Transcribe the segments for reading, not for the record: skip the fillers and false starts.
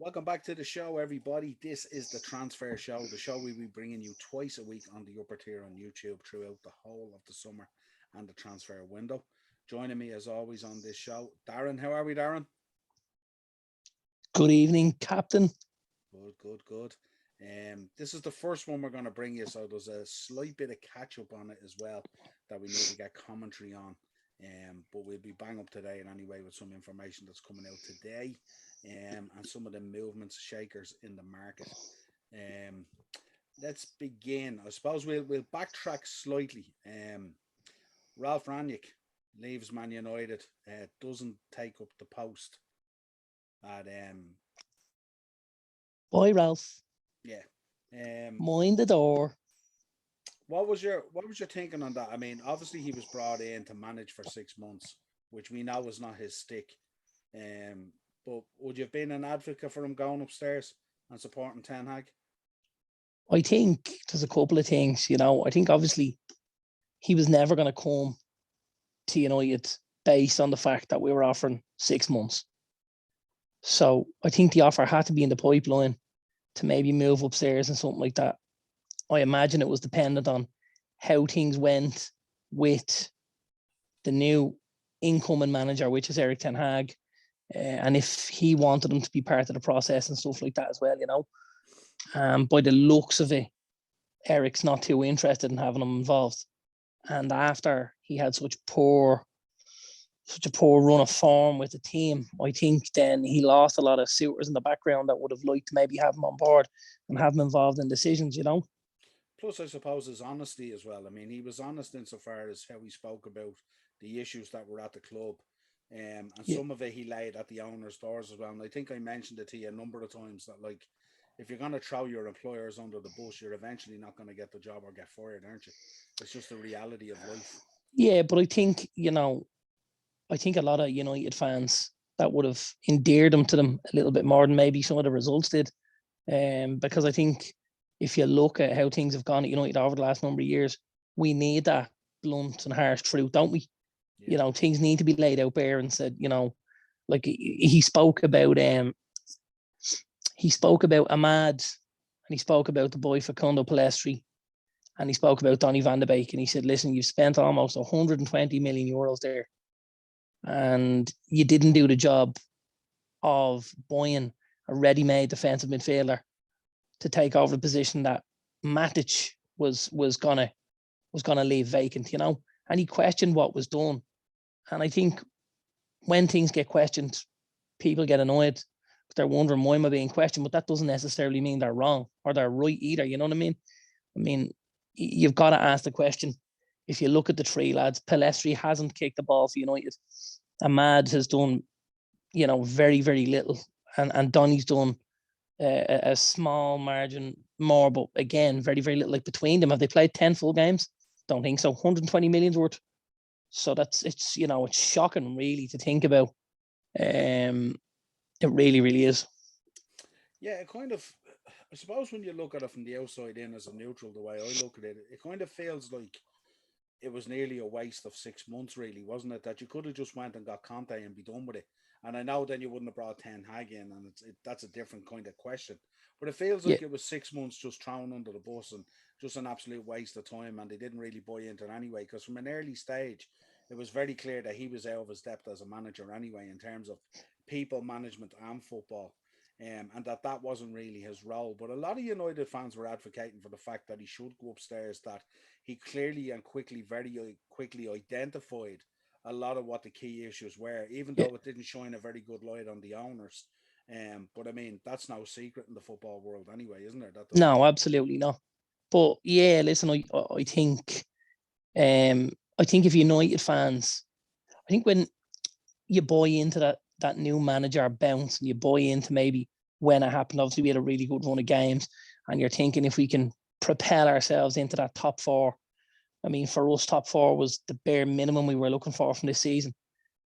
Welcome back to the show, everybody. This is the Transfer Show, the show we'll be bringing you twice a week on the upper tier on YouTube throughout the whole of the summer and the transfer window. Joining me, as always, on this show, Darren. How are we, Darren? Good evening, Captain. Good, good, good. This is the first one we're going to bring you, so there's a slight bit of catch up on it as well that we need to get commentary on. But we'll be bang up today in any way with some information that's coming out today, and some of the movements, shakers in the market. Um, let's begin. I suppose we'll backtrack slightly. Ralph Ranić leaves Man United, doesn't take up the post at Boy, Ralph, yeah. Um, mind the door. what was your thinking on that? I mean, obviously he was brought in to manage for 6 months, which we know is not his stick. Um, but would you have been an advocate for him going upstairs and supporting Ten Hag? I think there's a couple of things, I think obviously he was never going to come to United based on the fact that we were offering 6 months. So I think the offer had to be in the pipeline to maybe move upstairs and something like that. I imagine it was dependent on how things went with the new incoming manager, which is Eric Ten Hag, and if he wanted him to be part of the process and stuff like that as well. By the looks of it, Eric's not too interested in having him involved. And after he had such a poor run of form with the team, I think then he lost a lot of suitors in the background that would have liked to maybe have him on board and have him involved in decisions. Plus, I suppose his honesty as well. I mean, he was honest insofar as how he spoke about the issues that were at the club. And Yeah, some of it he laid at the owner's doors as well. And I think I mentioned it to you a number of times that, like, if you're going to throw your employers under the bus, you're eventually not going to get the job or get fired, aren't you? It's just the reality of life. yeah, but I think a lot of United fans that would have endeared him to them a little bit more than maybe some of the results did. Because I think if you look at how things have gone at United over the last number of years, we need that blunt and harsh truth, don't we? Yeah. Things need to be laid out bare and said, like he spoke about Ahmad, and he spoke about the boy Facundo Palestri, and he spoke about Donny van de Beek, and he said, listen, you've spent almost 120 million euros there, and you didn't do the job of buying a ready-made defensive midfielder to take over the position that Matic was gonna leave vacant. And he questioned what was done. And I think when things get questioned, people get annoyed. They're wondering why am I being questioned, but that doesn't necessarily mean they're wrong or they're right either. You know what I mean? I mean, you've got to ask the question. If you look at the three lads, Pelestri hasn't kicked the ball for United. Ahmad has done, very, very little. And Donny's done a small margin more, but again, very, very little. Like between them, have they played 10 full games? Don't think so. 120 million's worth. So it's shocking really to think about. Um, it really, really is. Yeah, it kind of, I suppose when you look at it from the outside in as a neutral, the way I look at it, it kind of feels like it was nearly a waste of 6 months, really, wasn't it? That you could have just went and got Conte and be done with it. And I know then you wouldn't have brought Ten Hag in, and that's a different kind of question. But it feels Yeah, like it was 6 months just thrown under the bus and just an absolute waste of time, and they didn't really buy into it anyway. Because from an early stage, it was very clear that he was out of his depth as a manager anyway, in terms of people management and football. And that wasn't really his role. But a lot of United fans were advocating for the fact that he should go upstairs, that he clearly and quickly, very quickly identified a lot of what the key issues were, even yeah. though it didn't shine a very good light on the owners. But I mean, that's no secret in the football world anyway, isn't there? That No, absolutely not. But yeah, listen, I think if United fans, I think when you buy into that new manager bounce and you buy into maybe when it happened, obviously we had a really good run of games, and you're thinking if we can propel ourselves into that top four. I mean, for us, top four was the bare minimum we were looking for from this season.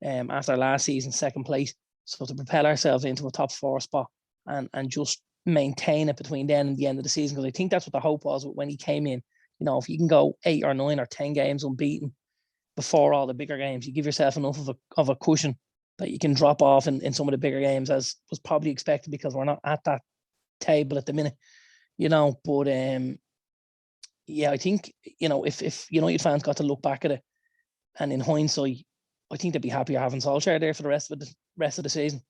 After last season, second place. So to propel ourselves into a top four spot and just maintain it between then and the end of the season, because I think that's what the hope was when he came in. If you can go 8 or 9 or 10 games unbeaten before all the bigger games, you give yourself enough of a cushion that you can drop off in some of the bigger games, as was probably expected, because we're not at that table at the minute, But yeah, I think, if United fans got to look back at it, and in hindsight, I think they'd be happier having Solskjaer there for the rest of the season.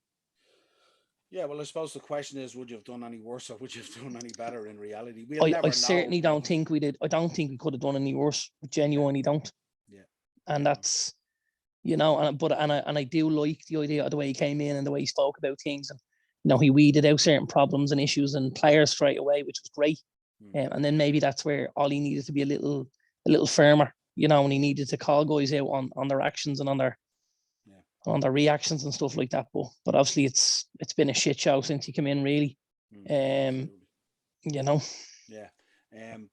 Yeah, well, I suppose the question is, would you have done any worse or would you have done any better in reality? I certainly don't think we did. I don't think we could have done any worse. Genuinely don't. Yeah. And that's, I do like the idea of the way he came in and the way he spoke about things, and he weeded out certain problems and issues and players straight away, which was great. And then maybe that's where Ollie needed to be a little firmer, and he needed to call guys out on their actions and on their reactions and stuff like that. But obviously it's been a shit show since he came in, really. Yeah.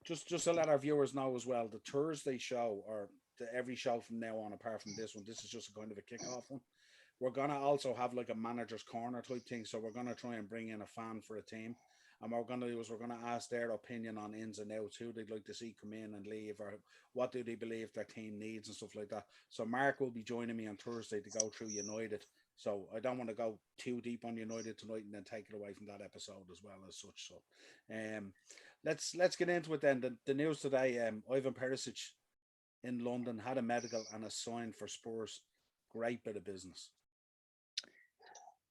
Just to let our viewers know as well, the Thursday show, or every show from now on apart from this one, this is just a kind of a kickoff one. We're gonna also have like a manager's corner type thing, so we're gonna try and bring in a fan for a team. And what we're going to do is we're going to ask their opinion on ins and outs, who they'd like to see come in and leave, or what do they believe their team needs and stuff like that. So Mark will be joining me on Thursday to go through United. So I don't want to go too deep on United tonight and then take it away from that episode as well as such. So let's get into it then. The news today, Ivan Perisic in London had a medical and a sign for Spurs. Great bit of business.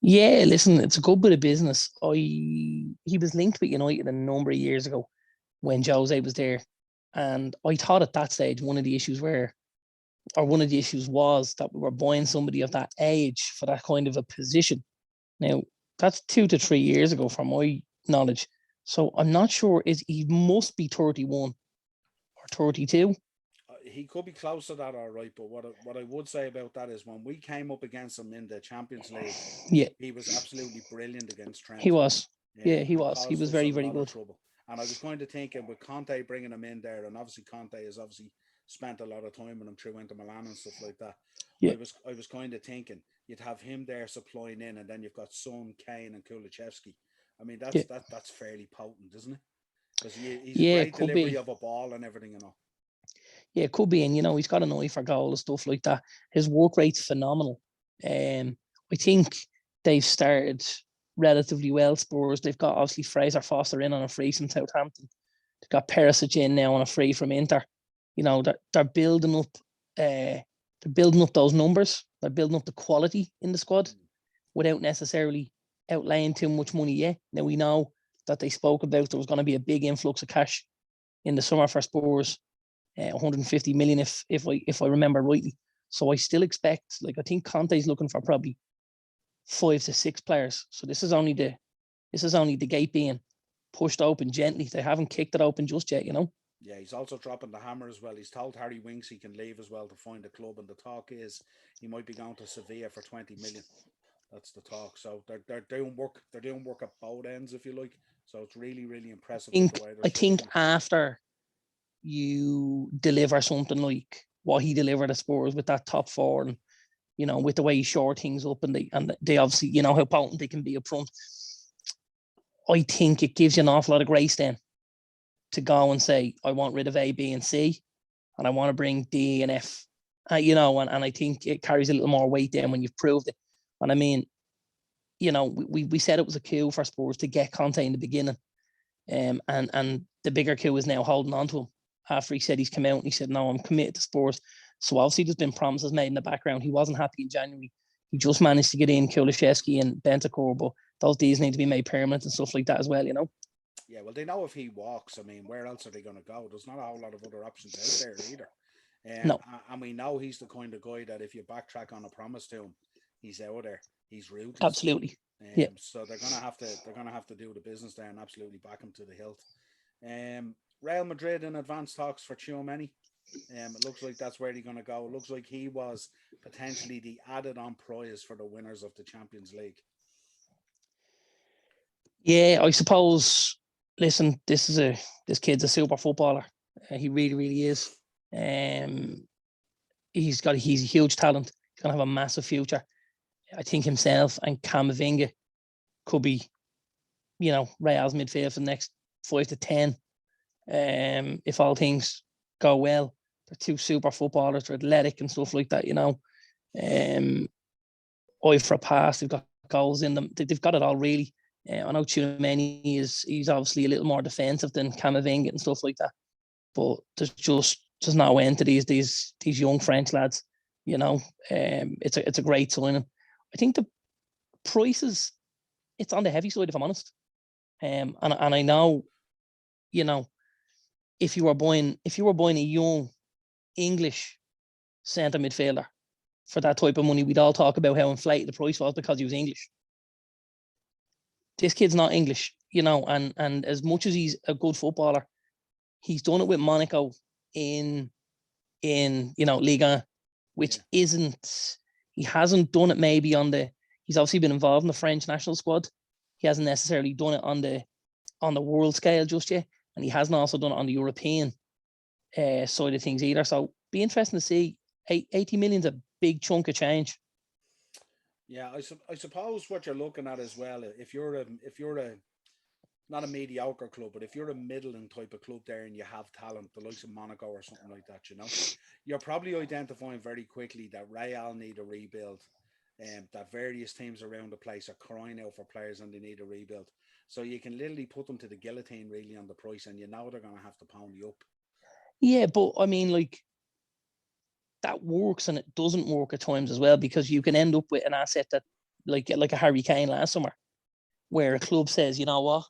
Yeah, listen, it's a good bit of business. He was linked with United a number of years ago when Jose was there, and I thought at that stage one of the issues was that we were buying somebody of that age for that kind of a position. Now that's 2 to 3 years ago, from my knowledge. So I'm not sure. He must be 31 or 32. He could be close to that, all right. But what I would say about that is when we came up against him in the Champions League, he was absolutely brilliant against Trent. He was. He was. He was very, very good. Trouble. And I was kind of thinking with Conte bringing him in there, and obviously Conte has spent a lot of time with him through Inter Milan and stuff like that. Yeah. I was kind of thinking you'd have him there supplying in, and then you've got Son, Kane, and Kulusevski. I mean, that's fairly potent, isn't it? Because he's a great delivery of a ball and everything, Yeah, it could be. And, he's got an eye for goal and stuff like that. His work rate's phenomenal. I think they've started relatively well, Spurs. They've got, obviously, Fraser Foster in on a free from Southampton. They've got Perisic in now on a free from Inter. They're building up those numbers. They're building up the quality in the squad without necessarily outlaying too much money yet. Now, we know that they spoke about there was going to be a big influx of cash in the summer for Spurs. 150 million if I remember rightly. So I still expect, I think Conte's looking for probably 5 to 6 players. So this is only the gate being pushed open gently. They haven't kicked it open just yet, Yeah, he's also dropping the hammer as well. He's told Harry Winks he can leave as well to find a club, and the talk is he might be going to Sevilla for 20 million. That's the talk. So they're doing work. They're doing work at both ends, if you like. So it's really, really impressive. I think after you deliver something like what he delivered at Spurs with that top 4, and with the way he shored things up, and they obviously how potent they can be up front. I think it gives you an awful lot of grace then to go and say, I want rid of A, B, and C, and I want to bring D and F. And I think it carries a little more weight then when you've proved it. And I mean, we said it was a coup for Spurs to get Conte in the beginning, and the bigger coup is now holding on to him. After he said he's come out and he said, no, I'm committed to Spurs. So obviously there's been promises made in the background. He wasn't happy in January. He just managed to get in Kulusevski and Bentancur, but those deals need to be made permanent and stuff like that as well, Yeah, well, they know if he walks, I mean, where else are they going to go? There's not a whole lot of other options out there either. No. And we know he's the kind of guy that if you backtrack on a promise to him, he's out there. He's ruthless. Absolutely. Yeah. So they're gonna have to do the business there and absolutely back him to the hilt. Real Madrid in advanced talks for Tchouaméni. It looks like that's where they're going to go. It looks like he was potentially the added-on prize for the winners of the Champions League. Yeah, I suppose. Listen, this kid's a super footballer. He really, really is. He's a huge talent. He's going to have a massive future. I think himself and Camavinga could be, Real's midfield for the next 5 to 10. If all things go well. They're 2 super footballers. They're athletic and stuff like that, eye for a pass. They've got goals in them. They've got it all really. I know Tchouaméni he's obviously a little more defensive than Camavinga and stuff like that. But there's no end to these young French lads. You know, it's a great signing. I think the prices, it's on the heavy side, if I'm honest. And I know, you know, if you were buying a young English centre midfielder for that type of money, we'd all talk about how inflated the price was because he was English. This kid's not English, you know, and as much as he's a good footballer, he's done it with Monaco in Ligue 1, which isn't. He hasn't done it maybe on the. He's obviously been involved in the French national squad. He hasn't necessarily done it on the world scale just yet, and he hasn't also done it on the European side of things either. So be interesting to see. 80 million's a big chunk of change. Yeah, I suppose what you're looking at as well, if you're a not a mediocre club, but if you're a middling type of club there and you have talent, the likes of Monaco or something like that, you know, you're probably identifying very quickly that Real need a rebuild, and that various teams around the place are crying out for players and they need a rebuild. So you can literally put them to the guillotine really on the price, and you know they're going to have to pound you up. Yeah, but I mean, like, that works and it doesn't work at times as well, because you can end up with an asset that, like a Harry Kane last summer, where a club says, you know what,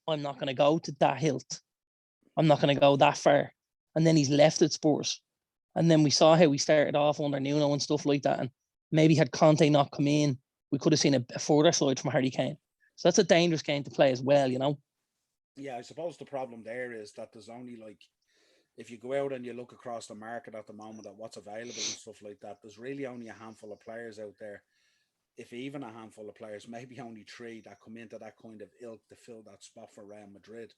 I'm not going to go to that hilt. I'm not going to go that far. And then he's left at Spurs. And then we saw how we started off under Nuno and stuff like that. And maybe had Conte not come in, we could have seen a further slide from Harry Kane. So that's a dangerous game to play as well, you know? Yeah, I suppose the problem there is that there's only like, if you go out and you look across the market at the moment at what's available and stuff like that, there's really only a handful of players out there, if even a handful of players, maybe only three that come into that kind of ilk to fill that spot for Real Madrid.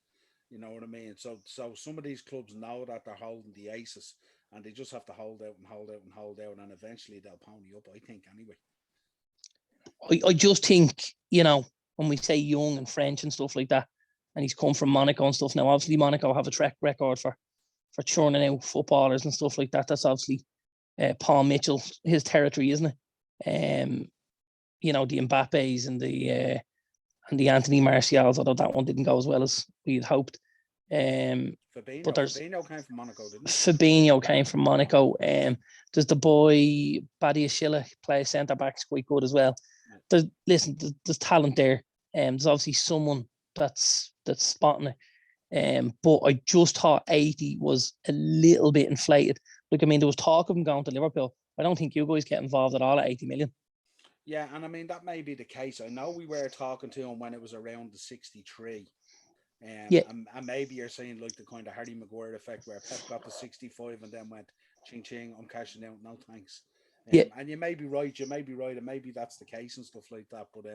You know what I mean? So some of these clubs know that they're holding the aces, and they just have to hold out and hold out and hold out, and eventually they'll pony up, I think, anyway. I just think, you know, when we say young and French and stuff like that, and he's come from Monaco and stuff. Now, obviously, Monaco have a track record for churning out footballers and stuff like that. That's obviously Paul Mitchell, his territory, isn't it? You know, the Mbappes and the Anthony Martials, although that one didn't go as well as we had hoped. Fabinho came from Monaco, didn't he? Fabinho came from Monaco. There's the boy Badiashile, plays centre back, quite good as well. There's talent there. There's obviously someone that's spotting it. But I just thought 80 was a little bit inflated. Like, I mean, there was talk of him going to Liverpool. I don't think you guys get involved at all at 80 million. Yeah, and I mean, that may be the case. I know we were talking to him when it was around the 63. Yeah. And maybe you're saying like the kind of Harry Maguire effect where Pep got to 65 and then went, ching ching, I'm cashing out, no thanks. Yeah. And you may be right, and maybe that's the case and stuff like that. But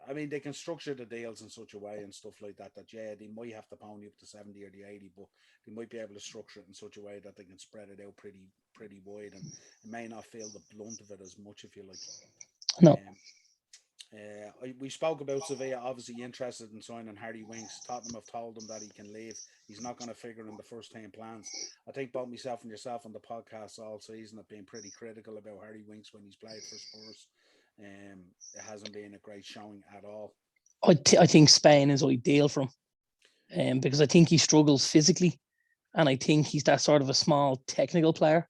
I mean, they can structure the deals in such a way and stuff like that, yeah, they might have to pony up to 70 or the 80, but they might be able to structure it in such a way that they can spread it out pretty wide, and it may not feel the blunt of it as much, if you like. No. We spoke about Sevilla obviously interested in signing Harry Winks. Tottenham have told him that he can leave. He's not going to figure in the first team plans. I think both myself and yourself on the podcast all season have been pretty critical about Harry Winks when he's played for Spurs. It hasn't been a great showing at all. I think Spain is ideal for him, because I think he struggles physically, and I think he's that sort of a small technical player,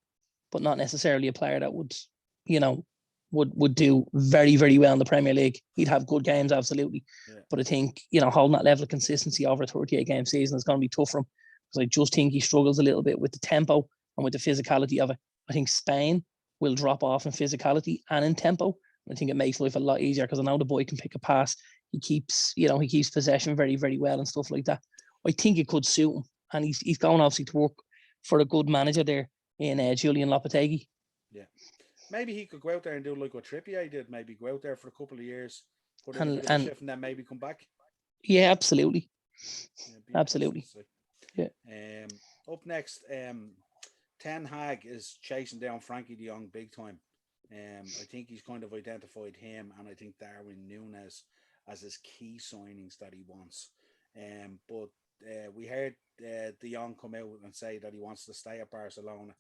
but not necessarily a player that would, you know, would do very, very well in the Premier League. He'd have good games, absolutely. Yeah. But I think, you know, holding that level of consistency over a 38-game season is going to be tough for him, because I just think he struggles a little bit with the tempo and with the physicality of it. I think Spain will drop off in physicality and in tempo. I think it makes life a lot easier, because I know the boy can pick a pass. He keeps possession very, very well and stuff like that. I think it could suit him. And he's going obviously to work for a good manager there in Julian Lopetegui. Yeah. Maybe he could go out there and do like what Trippier did. Maybe go out there for a couple of years, put in a bit of a shift, and then maybe come back. Yeah, absolutely. Yeah, absolutely. Yeah. Up next, Ten Hag is chasing down Frankie de Jong big time. I think he's kind of identified him, and I think Darwin Núñez as his key signings that he wants. But we heard de Jong come out and say that he wants to stay at Barcelona.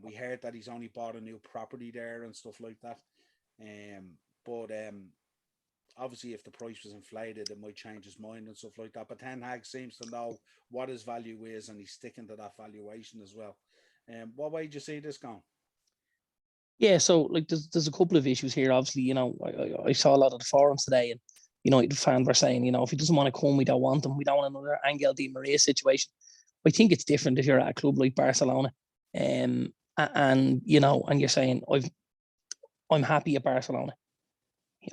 We heard that he's only bought a new property there and stuff like that. But obviously, if the price was inflated, it might change his mind and stuff like that. But Ten Hag seems to know what his value is, and he's sticking to that valuation as well. What way do you see this going? Yeah, so like there's a couple of issues here. Obviously, I saw a lot of the forums today, and United fans were saying, if he doesn't want to come, we don't want him. We don't want another Angel Di Maria situation. I think it's different if you're at a club like Barcelona, and you're saying I'm happy at Barcelona.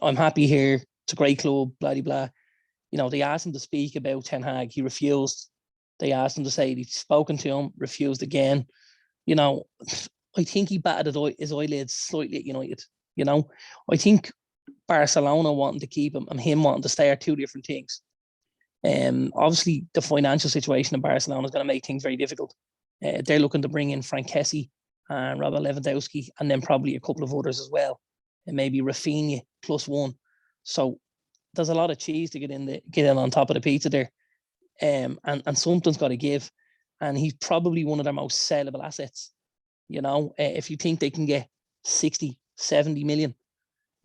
I'm happy here. It's a great club. Blah blah blah. They asked him to speak about Ten Hag. He refused. They asked him to say he'd spoken to him. Refused again. You know, I think he batted his eyelids slightly at United. I think Barcelona wanting to keep him and him wanting to stay are two different things. Obviously, the financial situation in Barcelona is going to make things very difficult. They're looking to bring in Frank Kessie and Robert Lewandowski, and then probably a couple of others as well, and maybe Rafinha +1. So there's a lot of cheese to get in on top of the pizza there, and something's got to give. And he's probably one of their most sellable assets. If you think they can get 60, 70 million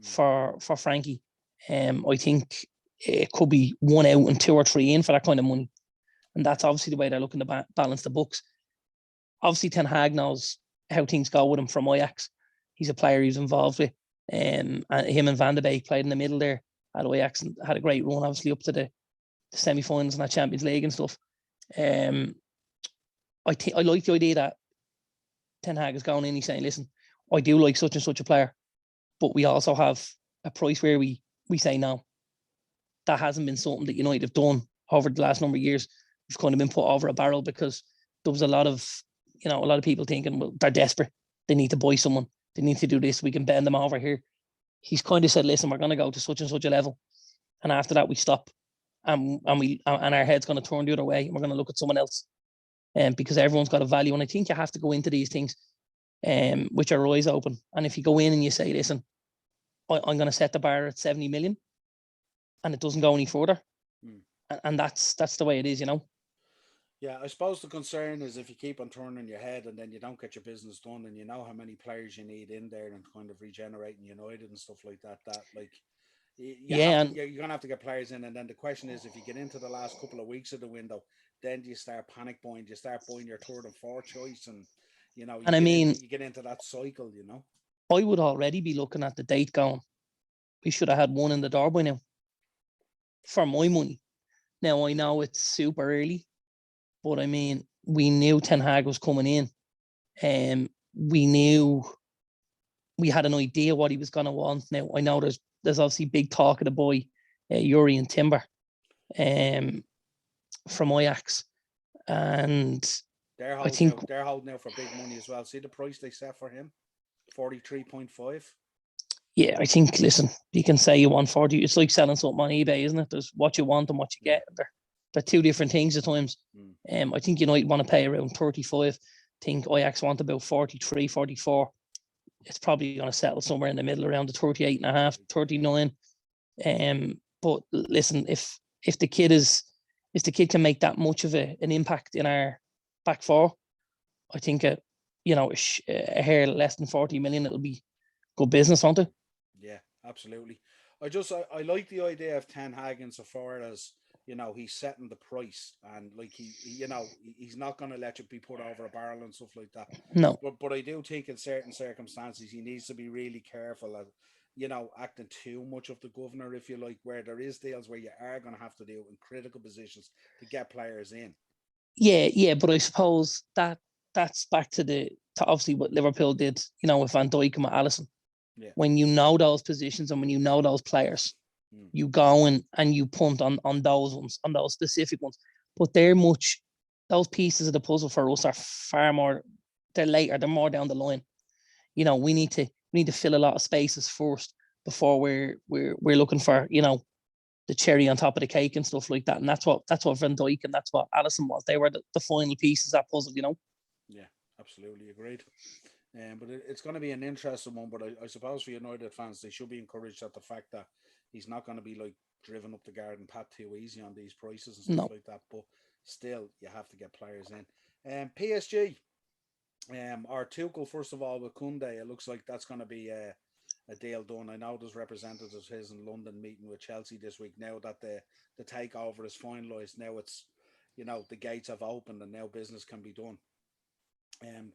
for Frankie, I think it could be one out and two or three in for that kind of money. And that's obviously the way they're looking to balance the books. Obviously, Ten Hag knows how things go with him from Ajax. He's a player he's involved with. And him and Van de Beek played in the middle there at Ajax and had a great run, obviously, up to the semi-finals and that Champions League and stuff. I like the idea that Ten Hag is going in, he's saying, listen, I do like such and such a player, but we also have a price where we say no. That hasn't been something that United have done over the last number of years. We've kind of been put over a barrel because there was a lot of people thinking, well, they're desperate. They need to buy someone. They need to do this. We can bend them over here. He's kind of said, listen, we're going to go to such and such a level. And after that, we stop. And our head's going to turn the other way. And we're going to look at someone else. Because everyone's got a value. And I think you have to go into these things with your eyes open. And if you go in and you say, listen, I'm going to set the bar at 70 million and it doesn't go any further. And that's the way it is, Yeah, I suppose the concern is if you keep on turning your head and then you don't get your business done, and you know how many players you need in there and kind of regenerating United and stuff like that. That like you're gonna have to get players in, and then the question is if you get into the last couple of weeks of the window, then do you start panic buying? Do you start buying your third and fourth choice, and you get into that cycle. I would already be looking at the date going, we should have had one in the door by now. For my money. Now I know it's super early. But I mean, we knew Ten Hag was coming in, and we knew we had an idea what he was going to want. Now I know there's obviously big talk of the boy Jurrien Timber, from Ajax, and they're holding out for big money as well. See the price they set for him, 43.5. Yeah, I think. Listen, you can say you want 40. It's like selling something on eBay, isn't it? There's what you want and what you get. They're two different things at times. I think United want to pay around 35. I think Ajax want about 43, 44. It's probably going to settle somewhere in the middle around the 38 and a half, 39. But listen, if the kid can make that much of an impact in our back four, I think a hair less than 40 million, it'll be good business, won't it? Yeah, absolutely. I like the idea of Ten Hag insofar as he's setting the price, and like he's not going to let you be put over a barrel and stuff like that. No. But I do think in certain circumstances he needs to be really careful at acting too much of the governor, if you like, where there is deals where you are going to have to deal in critical positions to get players in. Yeah, but I suppose that's back to obviously what Liverpool did, with Van Dijk and with Alisson. Yeah. When you know those positions and when you know those players, you go and you punt on those ones, on those specific ones. But those pieces of the puzzle for us are far more. They're later. They're more down the line. We need to fill a lot of spaces first before we're looking for the cherry on top of the cake and stuff like that. And that's what Van Dijk and that's what Alisson was. They were the final pieces of that puzzle. Yeah, absolutely agreed. But it's going to be an interesting one. But I suppose for United fans, they should be encouraged at the fact that he's not going to be like driven up the garden path too easy on these prices and stuff like that. But still, you have to get players in. PSG, or Tuchel, first of all, with Kunde, it looks like that's going to be a deal done. I know there's representatives of his in London meeting with Chelsea this week. Now that the takeover is finalised, now it's, the gates have opened and now business can be done.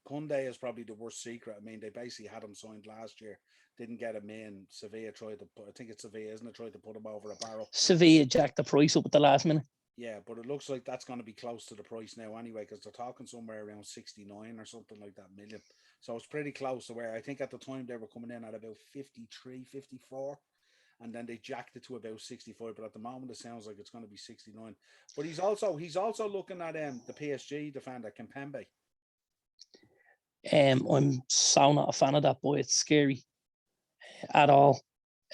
Kunde is probably the worst secret. I mean, they basically had him signed last year, didn't get him in. Sevilla tried to put, I think it's Sevilla, isn't it? Tried to put him over a barrel. Sevilla jacked the price up at the last minute. Yeah, but it looks like that's going to be close to the price now anyway, because they're talking somewhere around 69 or something like that million. So it's pretty close to where I think at the time they were coming in at about 53, 54, and then they jacked it to about 65. But at the moment, it sounds like it's going to be 69. But he's also looking at the PSG defender, Kimpembe. I'm so not a fan of that boy. It's scary at all.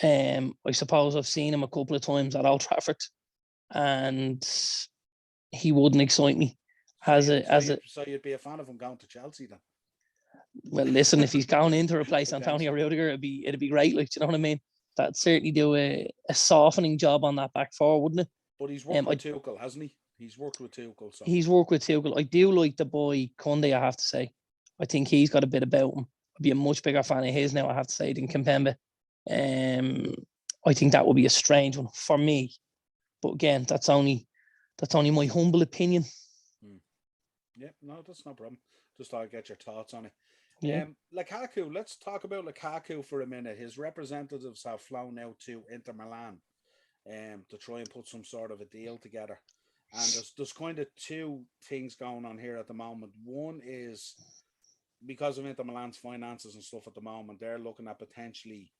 I suppose I've seen him a couple of times at Old Trafford, and he wouldn't excite me. So you'd be a fan of him going to Chelsea then? Well, listen, if he's going in to replace Antonio Rudiger, it'd be great. Like, do you know what I mean? That'd certainly do a softening job on that back four, wouldn't it? But he's worked with Tuchel, hasn't he? He's worked with Tuchel. So. He's worked with Tuchel. I do like the boy Kunde, I have to say. I think he's got a bit about him. I'd be a much bigger fan of his now, I have to say, than Kimpembe. I think that would be a strange one for me. But again, that's only my humble opinion. Yeah, no, that's no problem. Just thought I'd get your thoughts on it. Yeah. Lukaku, let's talk about Lukaku for a minute. His representatives have flown out to Inter Milan to try and put some sort of a deal together. And there's kind of two things going on here at the moment. One is because of Inter Milan's finances and stuff at the moment, they're looking at potentially,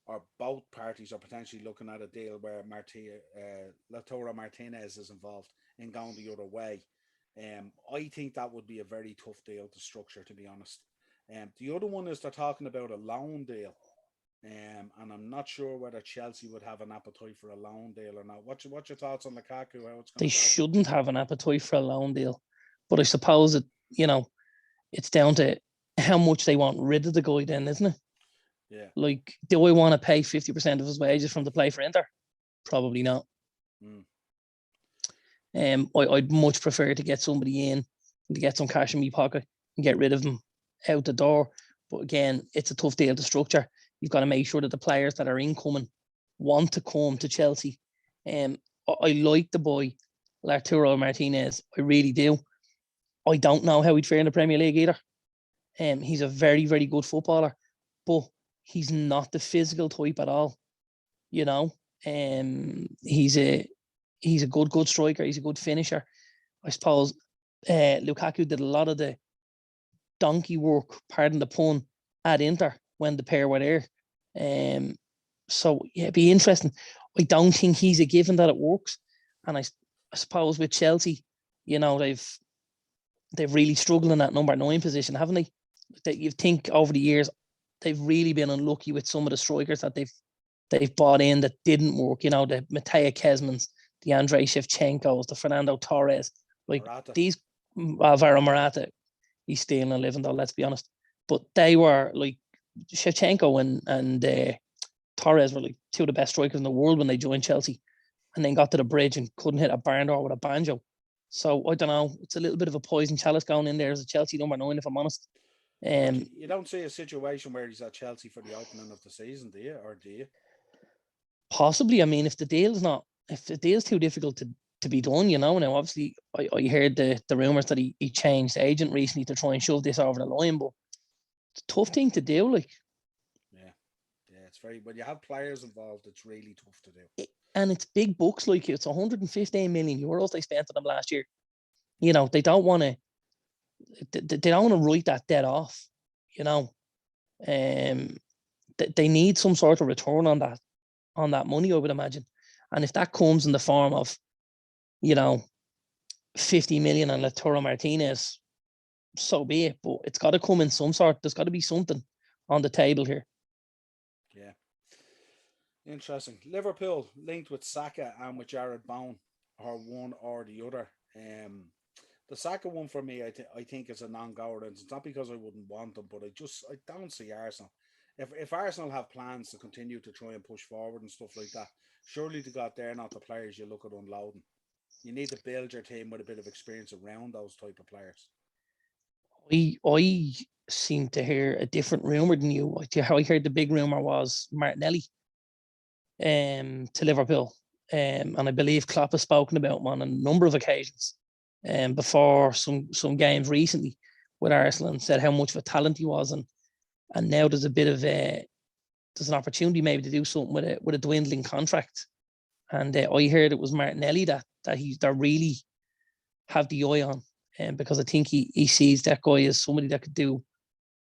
or both parties are potentially looking at a deal where Lautaro Martinez is involved in going the other way. I think that would be a very tough deal to structure, to be honest. The other one is they're talking about a loan deal. And I'm not sure whether Chelsea would have an appetite for a loan deal or not. What's your thoughts on Lukaku? They shouldn't have an appetite for a loan deal. But I suppose it's down to how much they want rid of the guy then, isn't it? Yeah. Like, do I want to pay 50% of his wages from the play for Inter? Probably not. I'd much prefer to get somebody in and to get some cash in my pocket and get rid of them out the door. But again, it's a tough deal to structure. You've got to make sure that the players that are incoming want to come to Chelsea. I like the boy, Lautaro Martinez. I really do. I don't know how he'd fare in the Premier League either. He's a very, very good footballer, but he's not the physical type at all. He's a good striker. He's a good finisher. I suppose Lukaku did a lot of the donkey work, pardon the pun, at Inter when the pair were there. So yeah, it'd be interesting. I don't think he's a given that it works. And I suppose with Chelsea, they've really struggled in that number 9 position, haven't they? That you think over the years they've really been unlucky with some of the strikers that they've bought in that didn't work. The Mateo Kesmans, the Andrei Shevchenkos, the Fernando Torres, like Morata. These Alvaro Morata. He's stealing a living though, let's be honest. But they were like Shevchenko and Torres were like two of the best strikers in the world when they joined Chelsea, and then got to the bridge and couldn't hit a barn door with a banjo. So I don't know. It's a little bit of a poison chalice going in there as a Chelsea number 9, if I'm honest. You don't see a situation where he's at Chelsea for the opening of the season, do you? Or do you? Possibly. I mean, if the deal's too difficult to be done, now obviously I heard the rumours that he changed agent recently to try and shove this over the line, but it's a tough thing to do. Like, yeah, it's very. When you have players involved, it's really tough to do. And it's big bucks. Like, it's 115 million euros they spent on them last year. They don't want to. They don't want to write that debt off. They need some sort of return on that money, I would imagine. And if that comes in the form of, 50 million on Lautaro Martinez, so be it. But it's got to come in some sort. There's got to be something on the table here. Yeah. Interesting. Liverpool linked with Saka and with Jared Bowen, or one or the other. The Saka one for me, I think is a non-goer, and it's not because I wouldn't want them, but I don't see Arsenal. If Arsenal have plans to continue to try and push forward and stuff like that, surely to God, they're not the players you look at unloading. You need to build your team with a bit of experience around those type of players. seem to hear a different rumor than you. How I heard the big rumor was Martinelli to Liverpool. And I believe Klopp has spoken about him on a number of occasions before some games recently with Arsenal, and said how much of a talent he was. And now there's a bit of there's an opportunity maybe to do something with a dwindling contract. And I heard it was Martinelli that really have the eye on, because I think he sees that guy as somebody that could do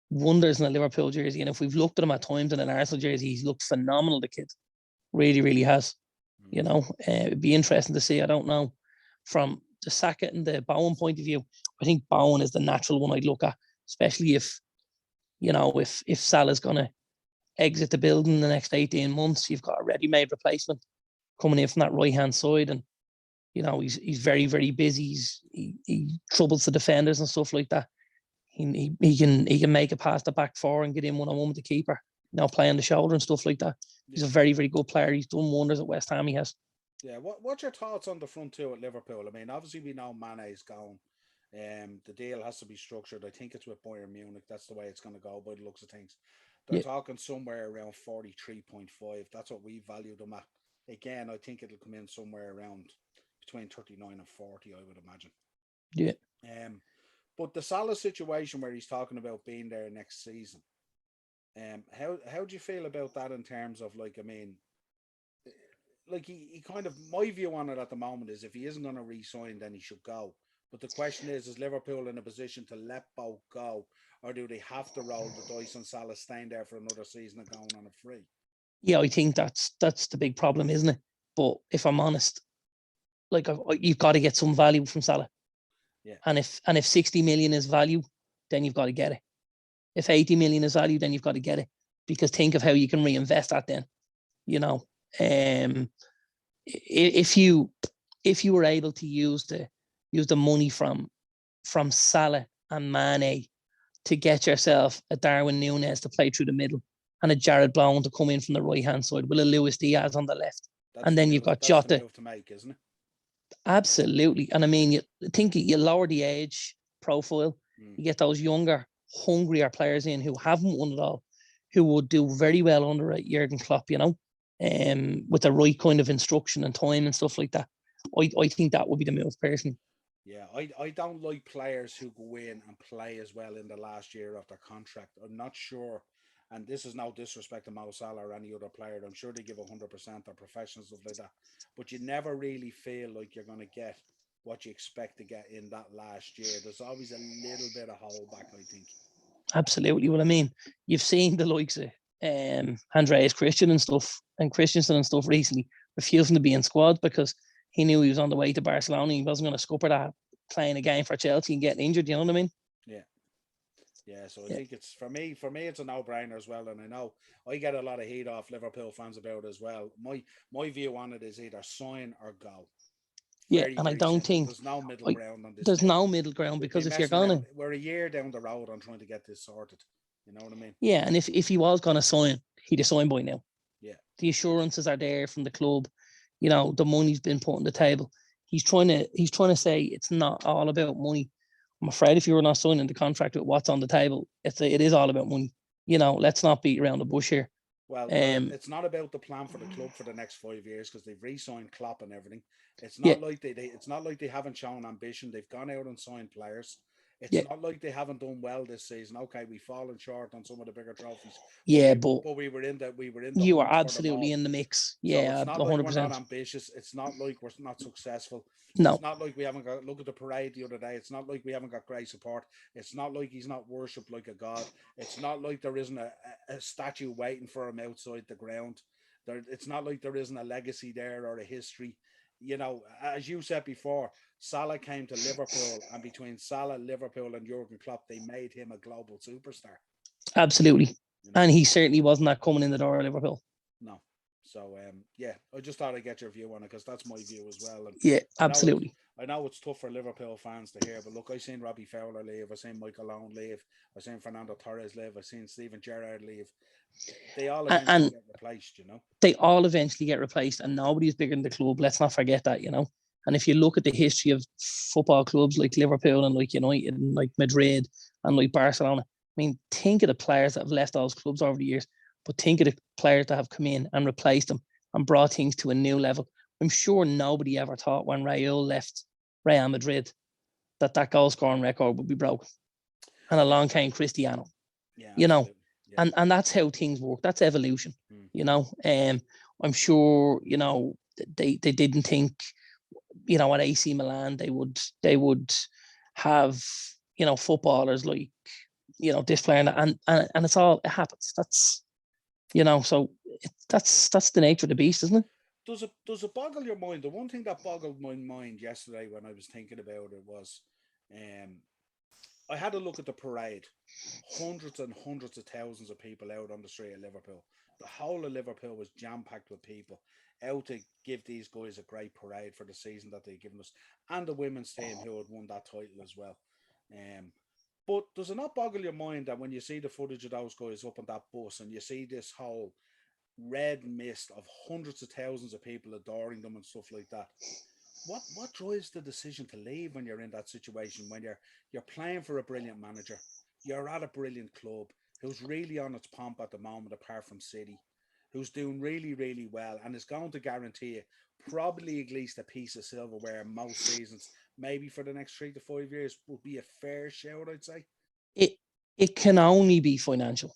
wonders in a Liverpool jersey. And if we've looked at him at times in an Arsenal jersey, he's looked phenomenal. The kid really, really has. You know, it'd be interesting to see. I don't know, from the Saka and the Bowen point of view, I think Bowen is the natural one I'd look at, especially if Salah's gonna exit the building in the next 18 months. You've got a ready-made replacement coming in from that right-hand side, and you know he's very, very busy. He troubles the defenders and stuff like that. He can make it past the back four and get in one-on-one with the keeper. You know, play on the shoulder and stuff like that. He's a very, very good player. He's done wonders at West Ham. He has. Yeah. What's your thoughts on the front two at Liverpool? I mean, obviously we know Mane's gone. The deal has to be structured. I think it's with Bayern Munich. That's the way it's going to go by the looks of things. They're talking somewhere around 43.5. That's what we value them at. Again, I think it'll come in somewhere around between 39 and 40, I would imagine. Yeah. But the Salah situation where he's talking about being there next season, how do you feel about that in terms of, like, I mean, like he kind of, my view on it at the moment is if he isn't going to re-sign, then he should go. But the question is Liverpool in a position to let both go, or do they have to roll the dice on Salah staying there for another season and going on a free? Yeah, I think that's the big problem, isn't it? But if I'm honest, like you've got to get some value from Salah. Yeah. And if 60 million is value, then you've got to get it. If 80 million is value, then you've got to get it. Because think of how you can reinvest that then. You know, if you were able to use the money from Salah and Mane to get yourself a Darwin Núñez to play through the middle, and a Jared Bowen to come in from the right hand side with a Luis Diaz on the left, and then you've got Jota. That's the move to make, isn't it? Absolutely. And I mean, you lower the age profile, you get those younger, hungrier players in who haven't won it all, who would do very well under Jurgen Klopp, you know, with the right kind of instruction and time and stuff like that. I think that would be the move, personally. Yeah, I don't like players who go in and play as well in the last year of their contract. I'm not sure, and this is no disrespect to Mo Salah or any other player. I'm sure they give 100%. They're professionals, stuff like that. But you never really feel like you're going to get what you expect to get in that last year. There's always a little bit of holdback, I think. Absolutely. Well, I mean, you've seen the likes of Andreas Christensen and stuff recently refusing to be in squad because he knew he was on the way to Barcelona. He wasn't going to scupper that playing a game for Chelsea and getting injured. You know what I mean? Yeah. Yeah, so I think it's for me it's a no-brainer as well, and I know I get a lot of heat off Liverpool fans about it as well. My view on it is either sign or go. Very, and I don't think there's no middle ground on this. There's no middle ground, because if you're gonna, we're a year down the road on trying to get this sorted. You know what I mean? Yeah, and if he was gonna sign, he'd have signed by now. Yeah, the assurances are there from the club. You know, the money's been put on the table. He's trying to say it's not all about money. I'm afraid if you were not signing the contract with what's on the table, it is all about money. You know, let's not beat around the bush here. Well, it's not about the plan for the club for the next 5 years, because they've re-signed Klopp and everything. It's not like it's not like they haven't shown ambition. They've gone out and signed players. It's not like they haven't done well this season. Okay, we've fallen short on some of the bigger trophies. But we were in the you are absolutely in the mix. Yeah, so it's not 100%. Like we're not ambitious. It's not like we're not successful. No. It's not like we haven't got, look at the parade the other day. It's not like we haven't got great support. It's not like he's not worshipped like a god. It's not like there isn't a statue waiting for him outside the ground. It's not like there isn't a legacy there or a history. You know, as you said before, Salah came to Liverpool, and between Salah, Liverpool, and Jurgen Klopp, they made him a global superstar. Absolutely. You know? And he certainly wasn't that coming in the door of Liverpool. No. So, I just thought I'd get your view on it, because that's my view as well. And yeah, absolutely. I know it's tough for Liverpool fans to hear, but look, I've seen Robbie Fowler leave. I've seen Michael Owen leave. I've seen Fernando Torres leave. I've seen Steven Gerrard leave. They all eventually get replaced, you know? They all eventually get replaced, and nobody's bigger than the club. Let's not forget that, you know? And if you look at the history of football clubs like Liverpool and like United and like Madrid and like Barcelona, mean, think of the players that have left those clubs over the years, but think of the players that have come in and replaced them and brought things to a new level. I'm sure nobody ever thought when Raul left Real Madrid that goal scoring record would be broken. And along came Cristiano. Yeah, you know, absolutely. Yeah. and that's how things work. That's evolution, you know. I'm sure, you know, they didn't think, you know, at AC Milan they would have, you know, footballers like, you know, this player, and it's all, it happens. That's, you know, so that's the nature of the beast, isn't it? Does it boggle your mind? The one thing that boggled my mind yesterday when I was thinking about it was, I had a look at the parade. Hundreds and hundreds of thousands of people out on the street of Liverpool. The whole of Liverpool was jam packed with people out to give these guys a great parade for the season that they've given us, and the women's team who had won that title as well. But does it not boggle your mind that when you see the footage of those guys up on that bus and you see this whole red mist of hundreds of thousands of people adoring them and stuff like that? What drives the decision to leave when you're in that situation, when you're playing for a brilliant manager, you're at a brilliant club who's really on its pomp at the moment, apart from City, who's doing really, really well and is going to guarantee you probably at least a piece of silverware most seasons, maybe for the next 3 to 5 years, would be a fair shout, I'd say. It can only be financial.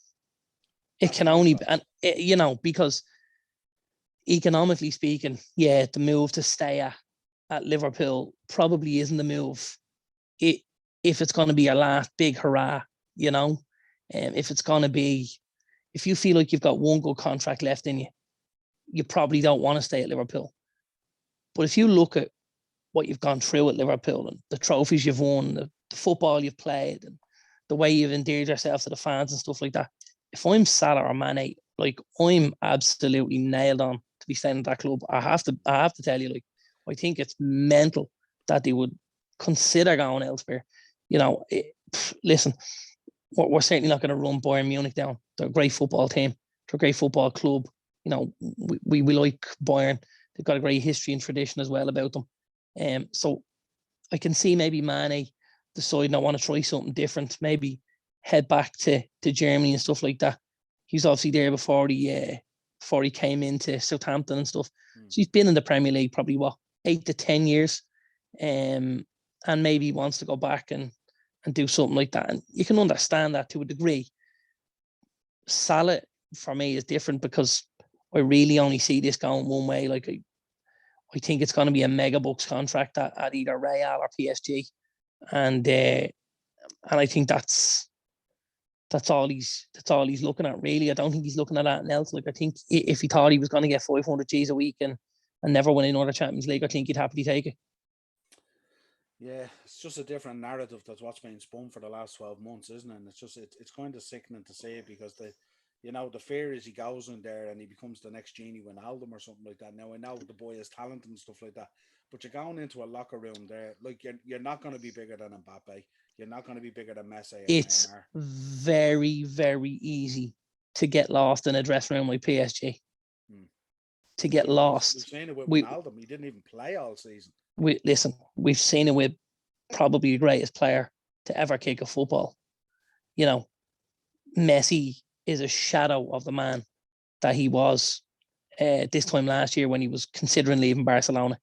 It That's can my only, thoughts. and you know, because economically speaking, yeah, the move to stay at Liverpool probably isn't the move. If it's going to be your last big hurrah, you know, if it's going to be, if you feel like you've got one good contract left in you, you probably don't want to stay at Liverpool. But if you look at what you've gone through at Liverpool and the trophies you've won, the football you've played, and the way you've endeared yourself to the fans and stuff like that, if I'm Salah or Mane, like, I'm absolutely nailed on to be staying at that club. I have to tell you, like, I think it's mental that they would consider going elsewhere. You know, listen, we're certainly not going to run Bayern Munich down. They're a great football team. They're a great football club. You know, we like Bayern. They've got a great history and tradition as well about them. So I can see maybe Mane deciding I want to try something different, maybe head back to Germany and stuff like that. He's obviously there before he came into Southampton and stuff. So he's been in the Premier League probably 8 to 10 years. And maybe he wants to go back and do something like that. And you can understand that to a degree. Salah, for me, is different because I really only see this going one way. Like, I think it's going to be a mega bucks contract at either Real or PSG. And I think that's all he's looking at, really. I don't think he's looking at anything else. Like, I think if he thought he was going to get 500 G's a week and never win another Champions League, I think he'd happily take it. Yeah, it's just a different narrative that's what's been spun for the last 12 months, isn't it? And it's kind of sickening to say it, because the fear is he goes in there and he becomes the next Genie Wijnaldum or something like that. Now, I know the boy has talent and stuff like that, but you're going into a locker room there, like, you're not going to be bigger than Mbappe. You're not going to be bigger than Messi and It's Neymar. very, very easy to get lost in a dressing room like PSG. To get lost. We've seen it with Wijnaldum. He didn't even play all season. We've seen it with probably the greatest player to ever kick a football. You know, Messi is a shadow of the man that he was this time last year when he was considering leaving Barcelona.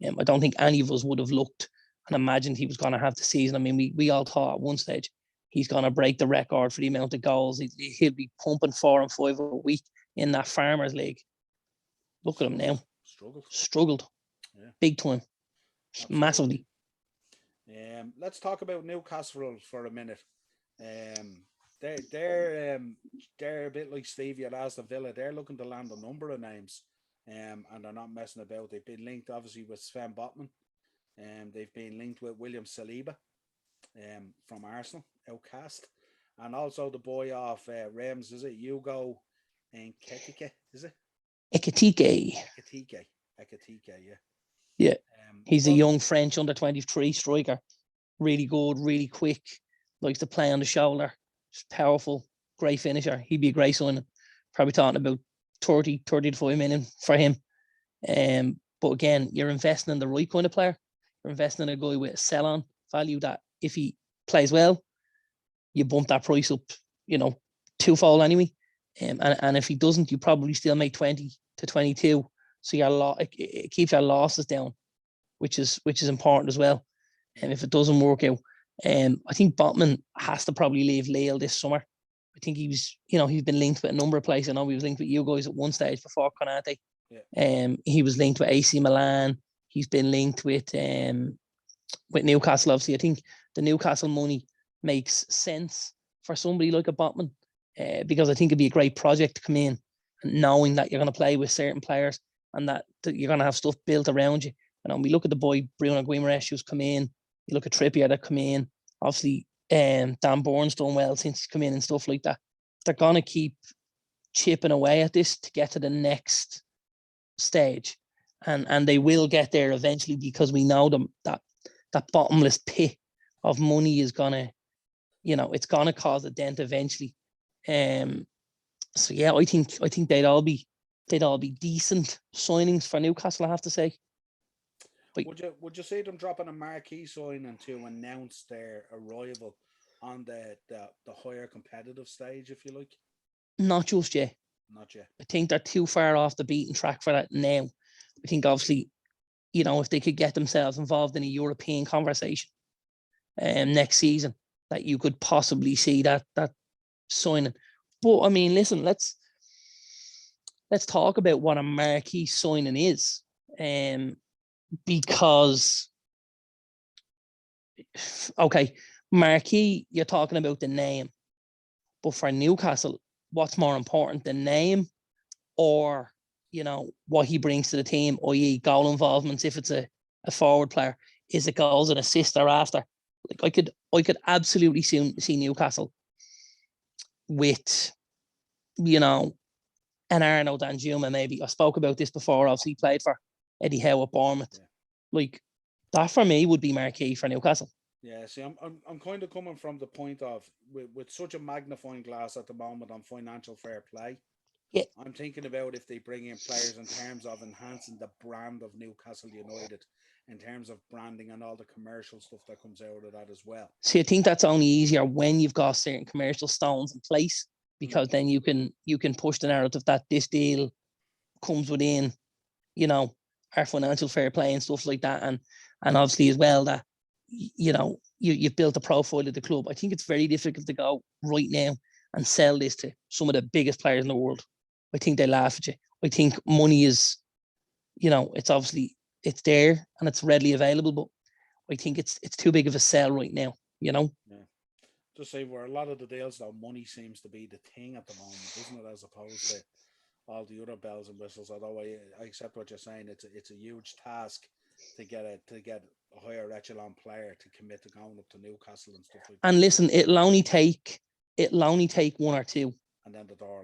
I don't think any of us would have looked and imagined he was going to have the season. I mean, we all thought at one stage he's going to break the record for the amount of goals. He'll be pumping 4 and 5 a week in that Farmers League. Look at him now. Struggled. Yeah. Big time. Absolutely. Massively. Let's talk about Newcastle for a minute. They're a bit like Stevie at Aston Villa. They're looking to land a number of names, and they're not messing about. They've been linked obviously with Sven Botman, and they've been linked with William Saliba, from Arsenal, outcast, and also the boy off Reims. Is it Hugo and Ketike? Is it? Ekitike, yeah. Yeah. He's a young French under-23 striker. Really good, really quick. Likes to play on the shoulder. Just powerful, great finisher. He'd be a great signing. Probably talking about 30 to 40 million for him. But again, you're investing in the right kind of player. You're investing in a guy with a sell-on value that if he plays well, you bump that price up twofold anyway. And if he doesn't, you probably still make 20 to 22. So it keeps your losses down, which is important as well. And if it doesn't work out, I think Botman has to probably leave Lille this summer. I think he's been linked with a number of places. I know he was linked with you guys at one stage before Konate. Yeah. He was linked with AC Milan. He's been linked with Newcastle. Obviously, I think the Newcastle money makes sense for somebody like a Botman, because I think it'd be a great project to come in, and knowing that you're going to play with certain players and that you're going to have stuff built around you. We look at the boy Bruno Guimaraes who's come in. You look at Trippier that come in. Obviously, Dan Bourne's done well since he's come in and stuff like that. They're going to keep chipping away at this to get to the next stage, and they will get there eventually, because we know them that bottomless pit of money is gonna, it's gonna cause a dent eventually. So yeah, I think they'd all be decent signings for Newcastle, I have to say. But would you see them dropping a marquee signing to announce their arrival on the higher competitive stage, if you like? Not just yet. Not yet. I think they're too far off the beaten track for that now. I think obviously, if they could get themselves involved in a European conversation next season, that you could possibly see that signing. But I mean, listen, let's talk about what a marquee signing is, because okay, marquee, you're talking about the name, but for Newcastle, what's more important, the name or what he brings to the team, i.e. goal involvements? If it's a forward player, is it goals and assists thereafter? Like I could absolutely see Newcastle with an Arnaud Danjuma maybe. I spoke about this before. Obviously, he played for Eddie Howe at Bournemouth. Yeah. Like that for me would be marquee for Newcastle. Yeah, see, I'm kind of coming from the point of with such a magnifying glass at the moment on financial fair play. Yeah. I'm thinking about if they bring in players in terms of enhancing the brand of Newcastle United, in terms of branding and all the commercial stuff that comes out of that as well. See, I think that's only easier when you've got certain commercial stones in place, because then you can push the narrative that this deal comes within, our financial fair play and stuff like that, and obviously as well that you've built a profile of the club. I think it's very difficult to go right now and sell this to some of the biggest players in the world. I think they laugh at you. I think money is, it's obviously it's there and it's readily available, but I think it's too big of a sell right now. Yeah. Just say where a lot of the deals though, money seems to be the thing at the moment, isn't it? As opposed to all the other bells and whistles. Although I accept what you're saying, it's a huge task to get a higher echelon player to commit to going up to Newcastle and stuff like that. And listen, it'll only take one or two, and then the door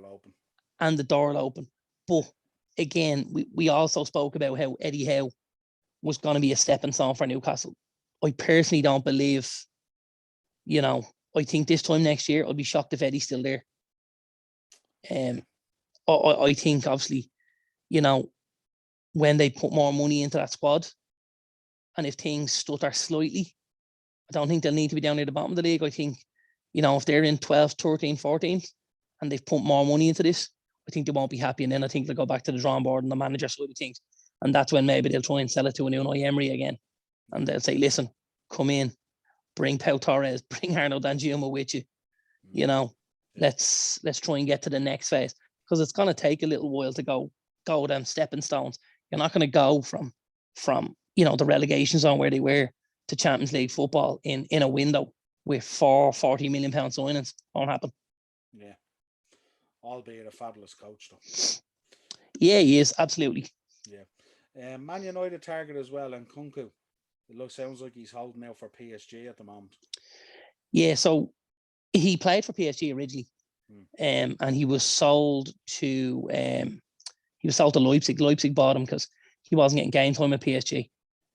will open. But again, we also spoke about how Eddie Howe was going to be a stepping stone for Newcastle. I personally don't believe, I think this time next year, I'll be shocked if Eddie's still there. I think obviously, when they put more money into that squad, and if things stutter slightly, I don't think they'll need to be down near the bottom of the league. I think, if they're in 12th, 13th, 14th, and they've put more money into this, I think they won't be happy. And then I think they'll go back to the drawing board and the manager side of things. And that's when maybe they'll try and sell it to a Unai Emery again. And they'll say, listen, come in, bring Pau Torres, bring Arnaud Danjuma with you. Let's try and get to the next phase. Because it's going to take a little while to go them stepping stones. You're not going to go from the relegation zone where they were to Champions League football in a window with 40 million pound signings. Won't happen. Yeah. Albeit a fabulous coach though. Yeah, he is, absolutely. Yeah. Man United target as well, and Kunku. Sounds like he's holding out for PSG at the moment. Yeah, so he played for PSG originally. And he was sold to Leipzig. Leipzig bought him because he wasn't getting game time at PSG.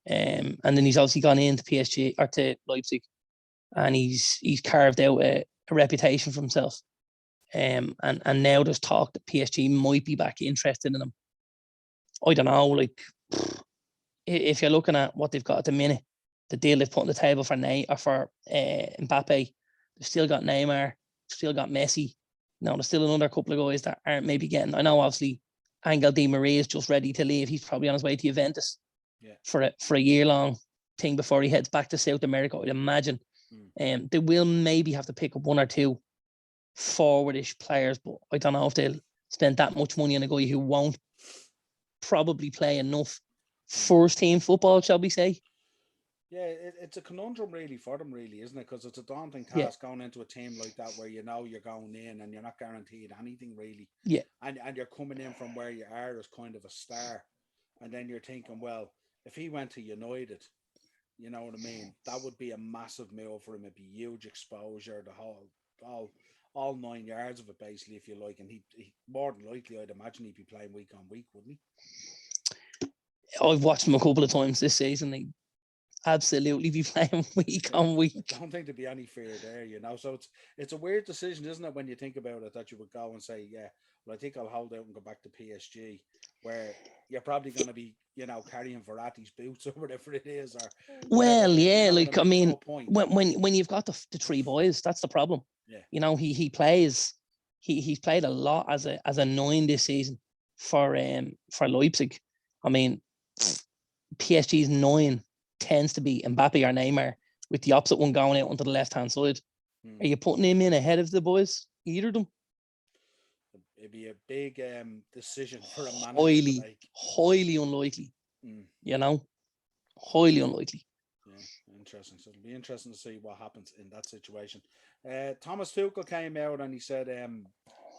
And then he's obviously gone into PSG or to Leipzig, and he's carved out a reputation for himself. And now there's talk that PSG might be back interested in him. I don't know, if you're looking at what they've got at the minute, the deal they've put on the table for Mbappe, they've still got Neymar, still got Messi. Now there's still another couple of guys that aren't maybe getting. I know obviously Angel Di Maria is just ready to leave. He's probably on his way to Juventus for a year-long thing before he heads back to South America, I'd imagine. They will maybe have to pick up one or two forwardish players, but I don't know if they'll spend that much money on a guy who won't probably play enough first-team football, shall we say. Yeah, it's a conundrum really for them, really, isn't it? Because it's a daunting task going into a team like that where you know you're going in and you're not guaranteed anything really. Yeah. And you're coming in from where you are as kind of a star. And then you're thinking, well, if he went to United, you know what I mean? That would be a massive move for him. It'd be huge exposure, the whole all 9 yards of it, basically, if you like. And he more than likely, I'd imagine he'd be playing week on week, wouldn't he? I've watched him a couple of times this season. He absolutely be playing week on week. I don't think there'd be any fear there, you know. So it's a weird decision, isn't it, when you think about it, that you would go and say, yeah, well, I think I'll hold out and go back to PSG, where you're probably going to be, you know, carrying Verratti's boots or whatever it is. Or well, yeah, you know like I mean, no when you've got the three boys, that's the problem. Yeah, you know, he's played a lot as a 9 this season for Leipzig. I mean, PSG's 9 tends to be Mbappe or Neymar, with the opposite one going out onto the left-hand side. Are you putting him in ahead of the boys? Either of them? It'd be a big decision for a manager to make. Highly unlikely. You know, highly unlikely. Yeah, interesting. So it'll be interesting to see what happens in that situation. Thomas Tuchel came out and he said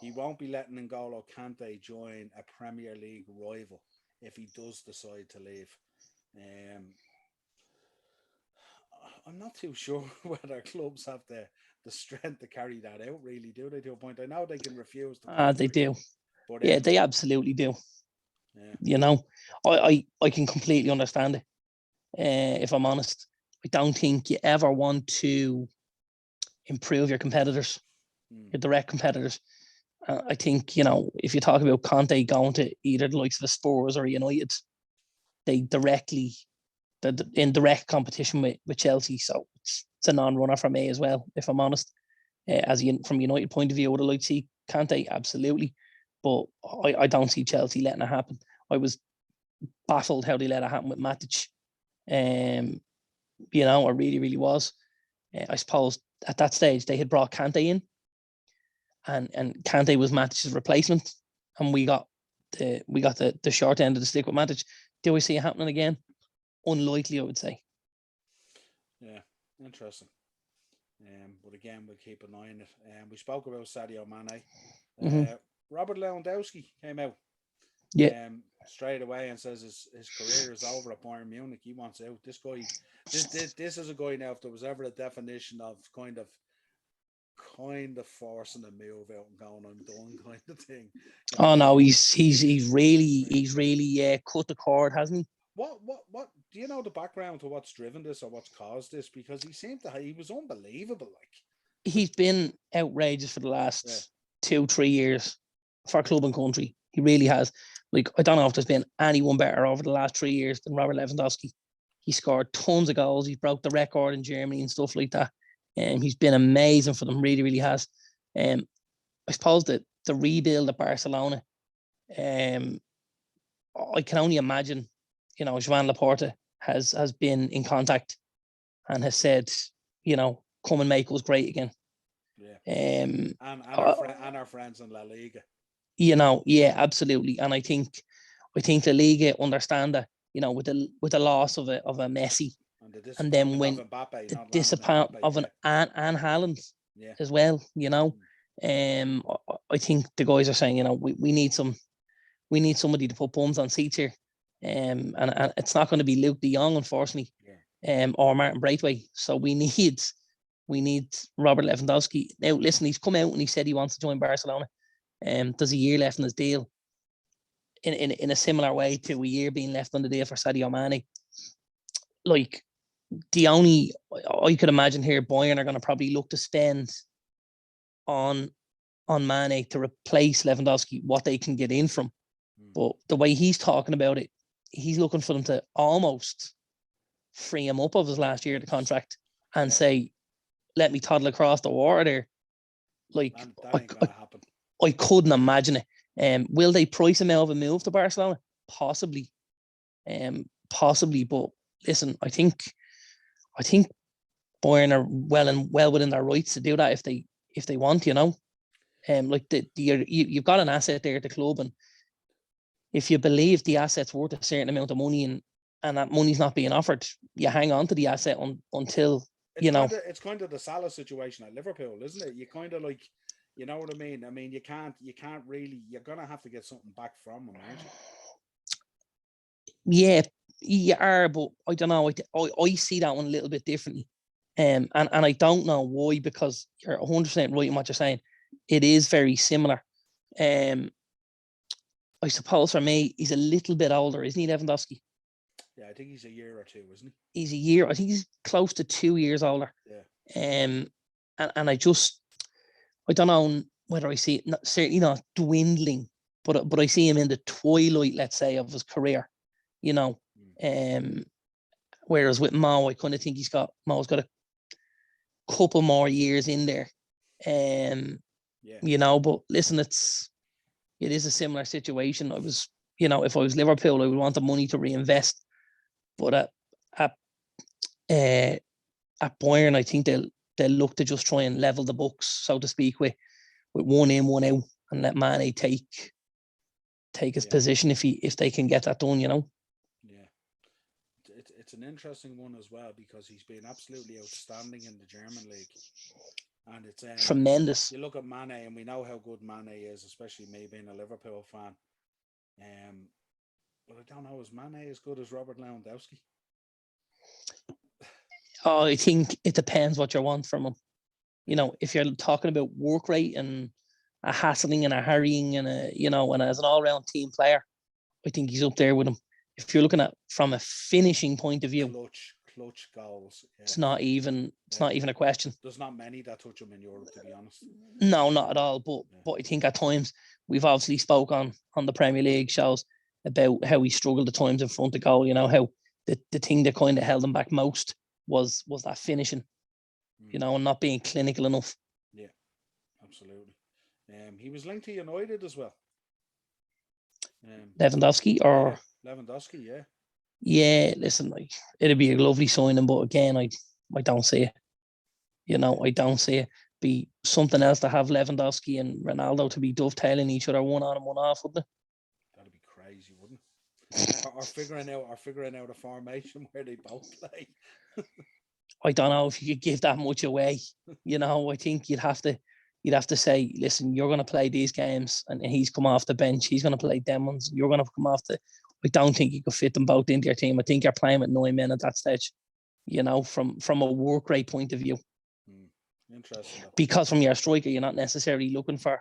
he won't be letting N'Golo Kante join a Premier League rival if he does decide to leave. I'm not too sure whether clubs have the strength to carry that out, really, do they, to a point? I know they can refuse. They do. But, yeah, they absolutely do. Yeah. You know, I can completely understand it. If I'm honest, I don't think you ever want to improve your competitors, your direct competitors. I think, you know, if you talk about Conte going to either the likes of the Spurs or United, they're in direct competition with Chelsea. So it's a non-runner for me as well, if I'm honest. From United point of view, would I like to see Conte? Absolutely. But I don't see Chelsea letting it happen. I was baffled how they let it happen with Matic. You know, I really, really was. I suppose at that stage they had brought Kante in, and Kante was Matic's replacement, and we got the short end of the stick with Matic. Do we see it happening again? Unlikely, I would say. Yeah, interesting. But again, we'll keep an eye on it. We spoke about Sadio Mane. Robert Lewandowski came out straight away and says his career is over at Bayern Munich. He wants out. This guy, this is a guy now, if there was ever a definition of kind of forcing a move out and going, I'm done kind of thing. You know? Oh no, he's really cut the cord, hasn't he? What do you know the background to what's driven this or what's caused this? Because he was unbelievable. Like, he's been outrageous for the last 2-3 years for club and country. He really has. Like, I don't know if there's been anyone better over the last 3 years than Robert Lewandowski. He scored tons of goals. He broke the record in Germany and stuff like that. And he's been amazing for them. Really, really has. I suppose that the rebuild at Barcelona, I can only imagine, you know, Joan Laporta has been in contact and has said, you know, come and make us great again. Yeah. And our friends in La Liga. You know, yeah, absolutely. And I think La Liga understand that, you know, with the loss of a Messi, and then when Mbappe, the disappointment of an Haaland as well, you know, I think the guys are saying, you know, we need somebody to put bums on seats here, and it's not going to be Luke De Jong, unfortunately, or Martin Braithwaite. So we need Robert Lewandowski. Now, listen, he's come out and he said he wants to join Barcelona. There's a year left in his deal. In a similar way to a year being left on the deal for Sadio Mane. Like, the only I could imagine here, Bayern are going to probably look to spend on Mane to replace Lewandowski what they can get in from. But the way he's talking about it, he's looking for them to almost free him up of his last year of the contract and say, let me toddle across the water there Like, And that ain't gonna happen. I couldn't imagine it. Will they price him out of a move to Barcelona? Possibly. Possibly, but listen, I think Bayern are well within their rights to do that if they want, like you've got an asset there at the club, and if you believe the asset's worth a certain amount of money and that money's not being offered, you hang on to the asset until it's kind of the Salah situation at Liverpool, isn't it? You kind of like, you know what I mean? I mean, you can't really. You're gonna have to get something back from him, aren't you? Yeah, you are, but I don't know. I see that one a little bit differently. And I don't know why, because you're 100% right in what you're saying. It is very similar. I suppose for me, he's a little bit older, isn't he, Lewandowski? Yeah, I think he's a year or two, isn't he? He's a year. I think he's close to 2 years older. Yeah. And I don't know whether I see it, certainly not dwindling, but I see him in the twilight, let's say, of his career. Whereas with Mo, I kind of think Mo's got a couple more years in there. But listen, it is a similar situation. If I was Liverpool, I would want the money to reinvest. But at Bayern, I think they'll look to just try and level the books, so to speak, with one in, one out, and let Mane take his position if they can get that done. Yeah, it's an interesting one as well, because he's been absolutely outstanding in the German league. And it's tremendous. You look at Mane, and we know how good Mane is, especially me being a Liverpool fan. But I don't know, is Mane as good as Robert Lewandowski? Oh, I think it depends what you want from him. If you're talking about work rate and a hassling and a hurrying and and as an all-round team player, I think he's up there with him. If you're looking at from a finishing point of view, clutch goals. Yeah. It's not even a question. There's not many that touch him in Europe, to be honest. No, not at all. But I think at times we've obviously spoke on the Premier League shows about how he struggled at times in front of goal. How the thing that kind of held him back most was that finishing. And not being clinical enough. Yeah, absolutely. He was linked to United as well. Lewandowski Lewandowski, yeah. Yeah, listen, like it'd be a lovely signing, but again, I don't see it. I don't see it. Be something else to have Lewandowski and Ronaldo to be dovetailing each other, one on and one off, wouldn't it? That'd be crazy, wouldn't it? or figuring out a formation where they both play. I don't know if you could give that much away. I think you'd have to say, listen, you're going to play these games, and he's come off the bench. He's going to play them ones. You're going to come off the. I don't think you could fit them both into your team. I think you're playing with 9 men at that stage. From a work rate point of view. Interesting. Because from your striker, you're not necessarily looking for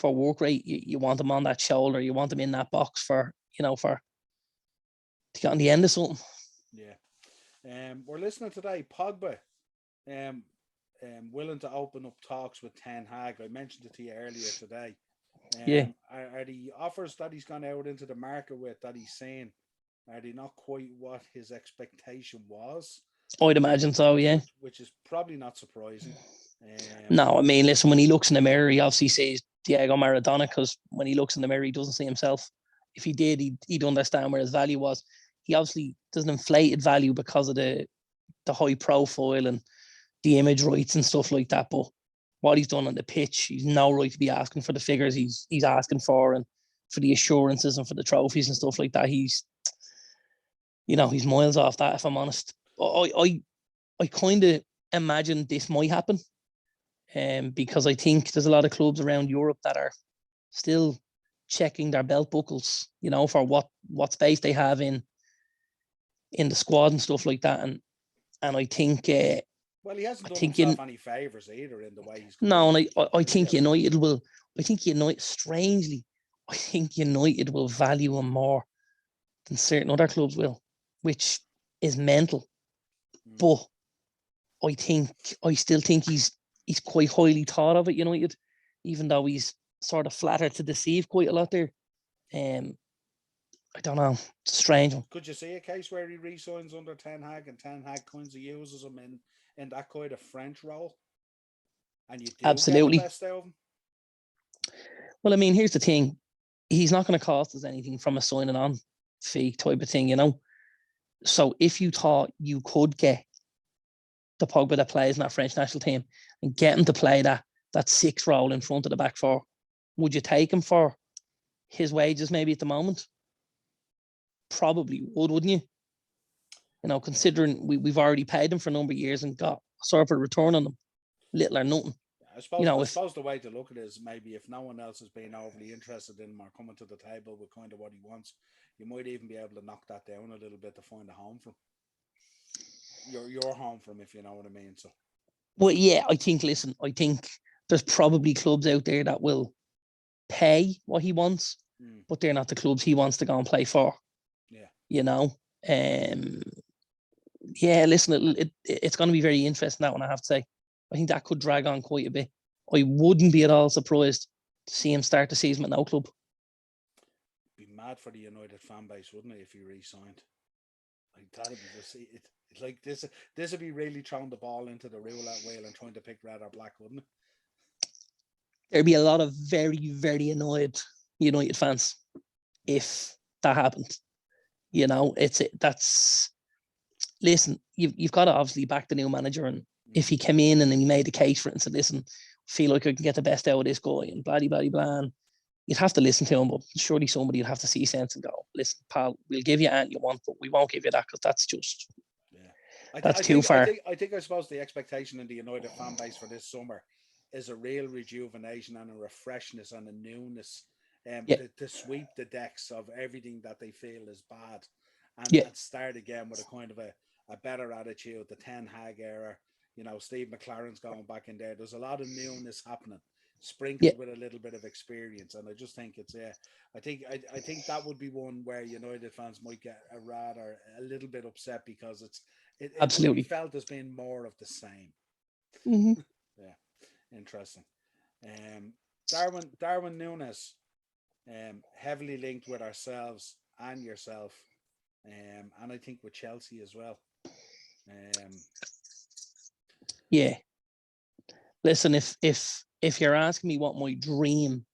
work rate. You want them on that shoulder. You want them in that box for to get on the end of something. Yeah. We're listening today. Pogba, willing to open up talks with Ten Hag. I mentioned it to you earlier today. Are the offers that he's gone out into the market with, that he's saying, are they not quite what his expectation was? I'd imagine so, yeah. Which is probably not surprising. No, I mean, listen, when he looks in the mirror, he obviously sees Diego Maradona, because when he looks in the mirror, he doesn't see himself. If he did, he'd understand where his value was. He obviously doesn't inflated value because of the high profile and the image rights and stuff like that. But what he's done on the pitch, he's no right to be asking for the figures he's asking for, and for the assurances and for the trophies and stuff like that. He's miles off that, if I'm honest. I kind of imagine this might happen, because I think there's a lot of clubs around Europe that are still checking their belt buckles, for what space they have in the squad and stuff like that. And I think well, he hasn't done himself any favours either in the way he's. No, and I think United will. I think United, strangely, I think United will value him more than certain other clubs will, which is mental. But I still think he's quite highly thought of at United, even though he's sort of flattered to deceive quite a lot there. I don't know. It's a strange one. Could you see a case where he re-signs under Ten Hag, and Ten Hag kind of uses him in that kind of French role? and you do get the Absolutely. best out of him. Well, I mean, here's the thing. He's not going to cost us anything from a signing on fee type of thing, you know? So if you thought you could get the Pogba that plays in that French national team and get him to play that 6 role in front of the back 4, would you take him for his wages maybe at the moment? Probably would, wouldn't you? You know, considering we've already paid him for a number of years and got sort of a return on them, little or nothing. I suppose the way to look at it is maybe if no one else has been overly interested in him or coming to the table with kind of what he wants, you might even be able to knock that down a little bit to find a home for him. Your home for him, if you know what I mean. So, well, yeah, I think there's probably clubs out there that will pay what he wants, but they're not the clubs he wants to go and play for. Yeah, you know. Yeah, listen, it's going to be very interesting, that one, I have to say. I think that could drag on quite a bit. I wouldn't be at all surprised to see him start the season with no club. Be mad for the United fan base, wouldn't it, if he re-signed? Like that'd be just it's like this would be really throwing the ball into the roulette wheel and trying to pick red or black, wouldn't it? There'd be a lot of very, very annoyed United fans if that happened. You know, listen, you've got to obviously back the new manager, and if he came in and then he made a case for it and said, listen, feel like I can get the best out of this guy and blah, blah, blah, and you'd have to listen to him, but surely somebody would have to see sense and go, listen, pal, we'll give you anything you want, but we won't give you that because that's just, that's too far. I suppose the expectation in the United fan base for this summer is a real rejuvenation and a refreshness and a newness to sweep the decks of everything that they feel is bad and start again with a kind of a better attitude, the Ten Hag era. You know, Steve McLaren's going back in there. There's a lot of newness happening, sprinkled with a little bit of experience, and I just think it's I think that would be one where United fans might get a little bit upset because it absolutely would be felt as being more of the same. Mm-hmm. Yeah, interesting. Darwin Núñez, heavily linked with ourselves and yourself, and I think with Chelsea as well. Yeah. Listen, if you're asking me what my dream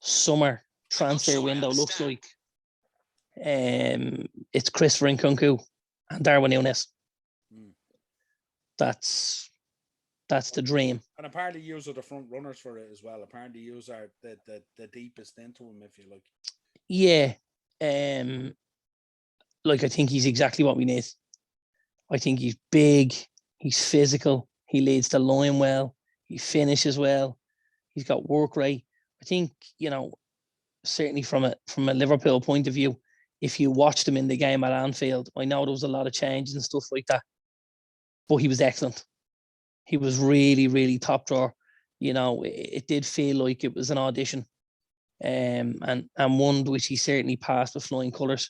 summer transfer window looks like, it's Christopher Nkunku and Darwin Núñez. That's the dream. And apparently you are the front runners for it as well. Apparently you are the deepest into him, if you like. Yeah. Like, I think he's exactly what we need. I think he's big, he's physical, he leads the line well, he finishes well, he's got work rate. I think, certainly from a Liverpool point of view, if you watched him in the game at Anfield, I know there was a lot of changes and stuff like that, but he was excellent. He was really, really top drawer. It did feel like it was an audition, and one which he certainly passed with flying colours,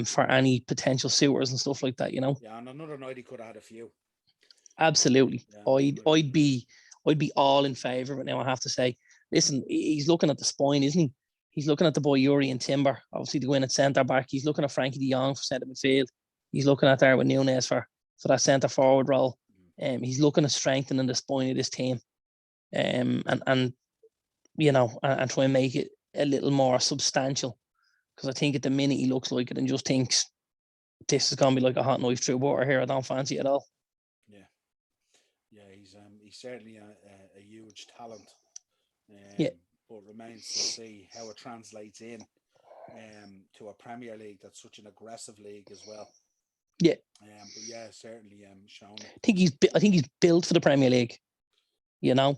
for any potential suitors and stuff like that. Yeah, and another night he could have had a few. Absolutely, yeah, I'd be all in favour of it now. I have to say, listen, he's looking at the spine, isn't he? He's looking at the boy Yuri and Timber, obviously to go in at centre back. He's looking at Frankie de Jong for centre midfield. He's looking at Darwin Núñez for that centre forward role. He's looking at strengthening the spine of this team, and try and make it a little more substantial. Because I think at the minute he looks like it and just thinks this is going to be like a hot knife through water here. I don't fancy it at all. Yeah, he's certainly a huge talent. But remains to see how it translates in to a Premier League that's such an aggressive league as well. Yeah. But yeah, certainly shown. I think he's built for the Premier League. Yeah. I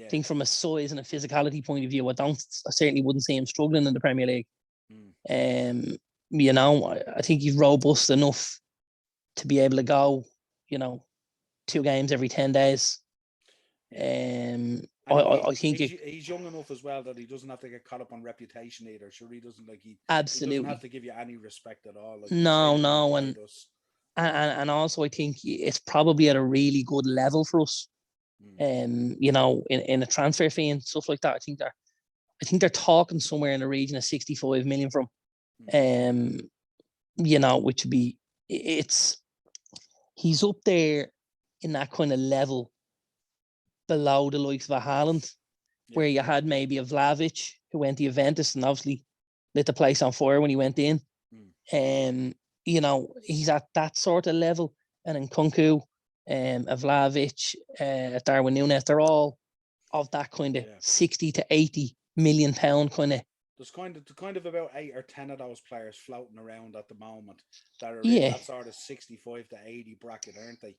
think from a size and a physicality point of view, I certainly wouldn't see him struggling in the Premier League. I think he's robust enough to be able to go, 2 games every 10 days. I think he's young enough as well that he doesn't have to get caught up on reputation either. Sure, he doesn't absolutely he doesn't have to give you any respect at all. No, and also I think it's probably at a really good level for us. In a transfer fee and stuff like that. I think they're talking somewhere in the region of 65 million from, which would be he's up there in that kind of level below the likes of a Haaland, where you had maybe a Vlahovic who went to Juventus and obviously lit the place on fire when he went in. You know, he's at that sort of level. And then Kunku, a Vlahovic, Darwin Núñez, they're all of that kind of 60 to 80 million pound kind of. There's kind of about 8 or 10 of those players floating around at the moment that are in that sort of 65 to 80 bracket, aren't they?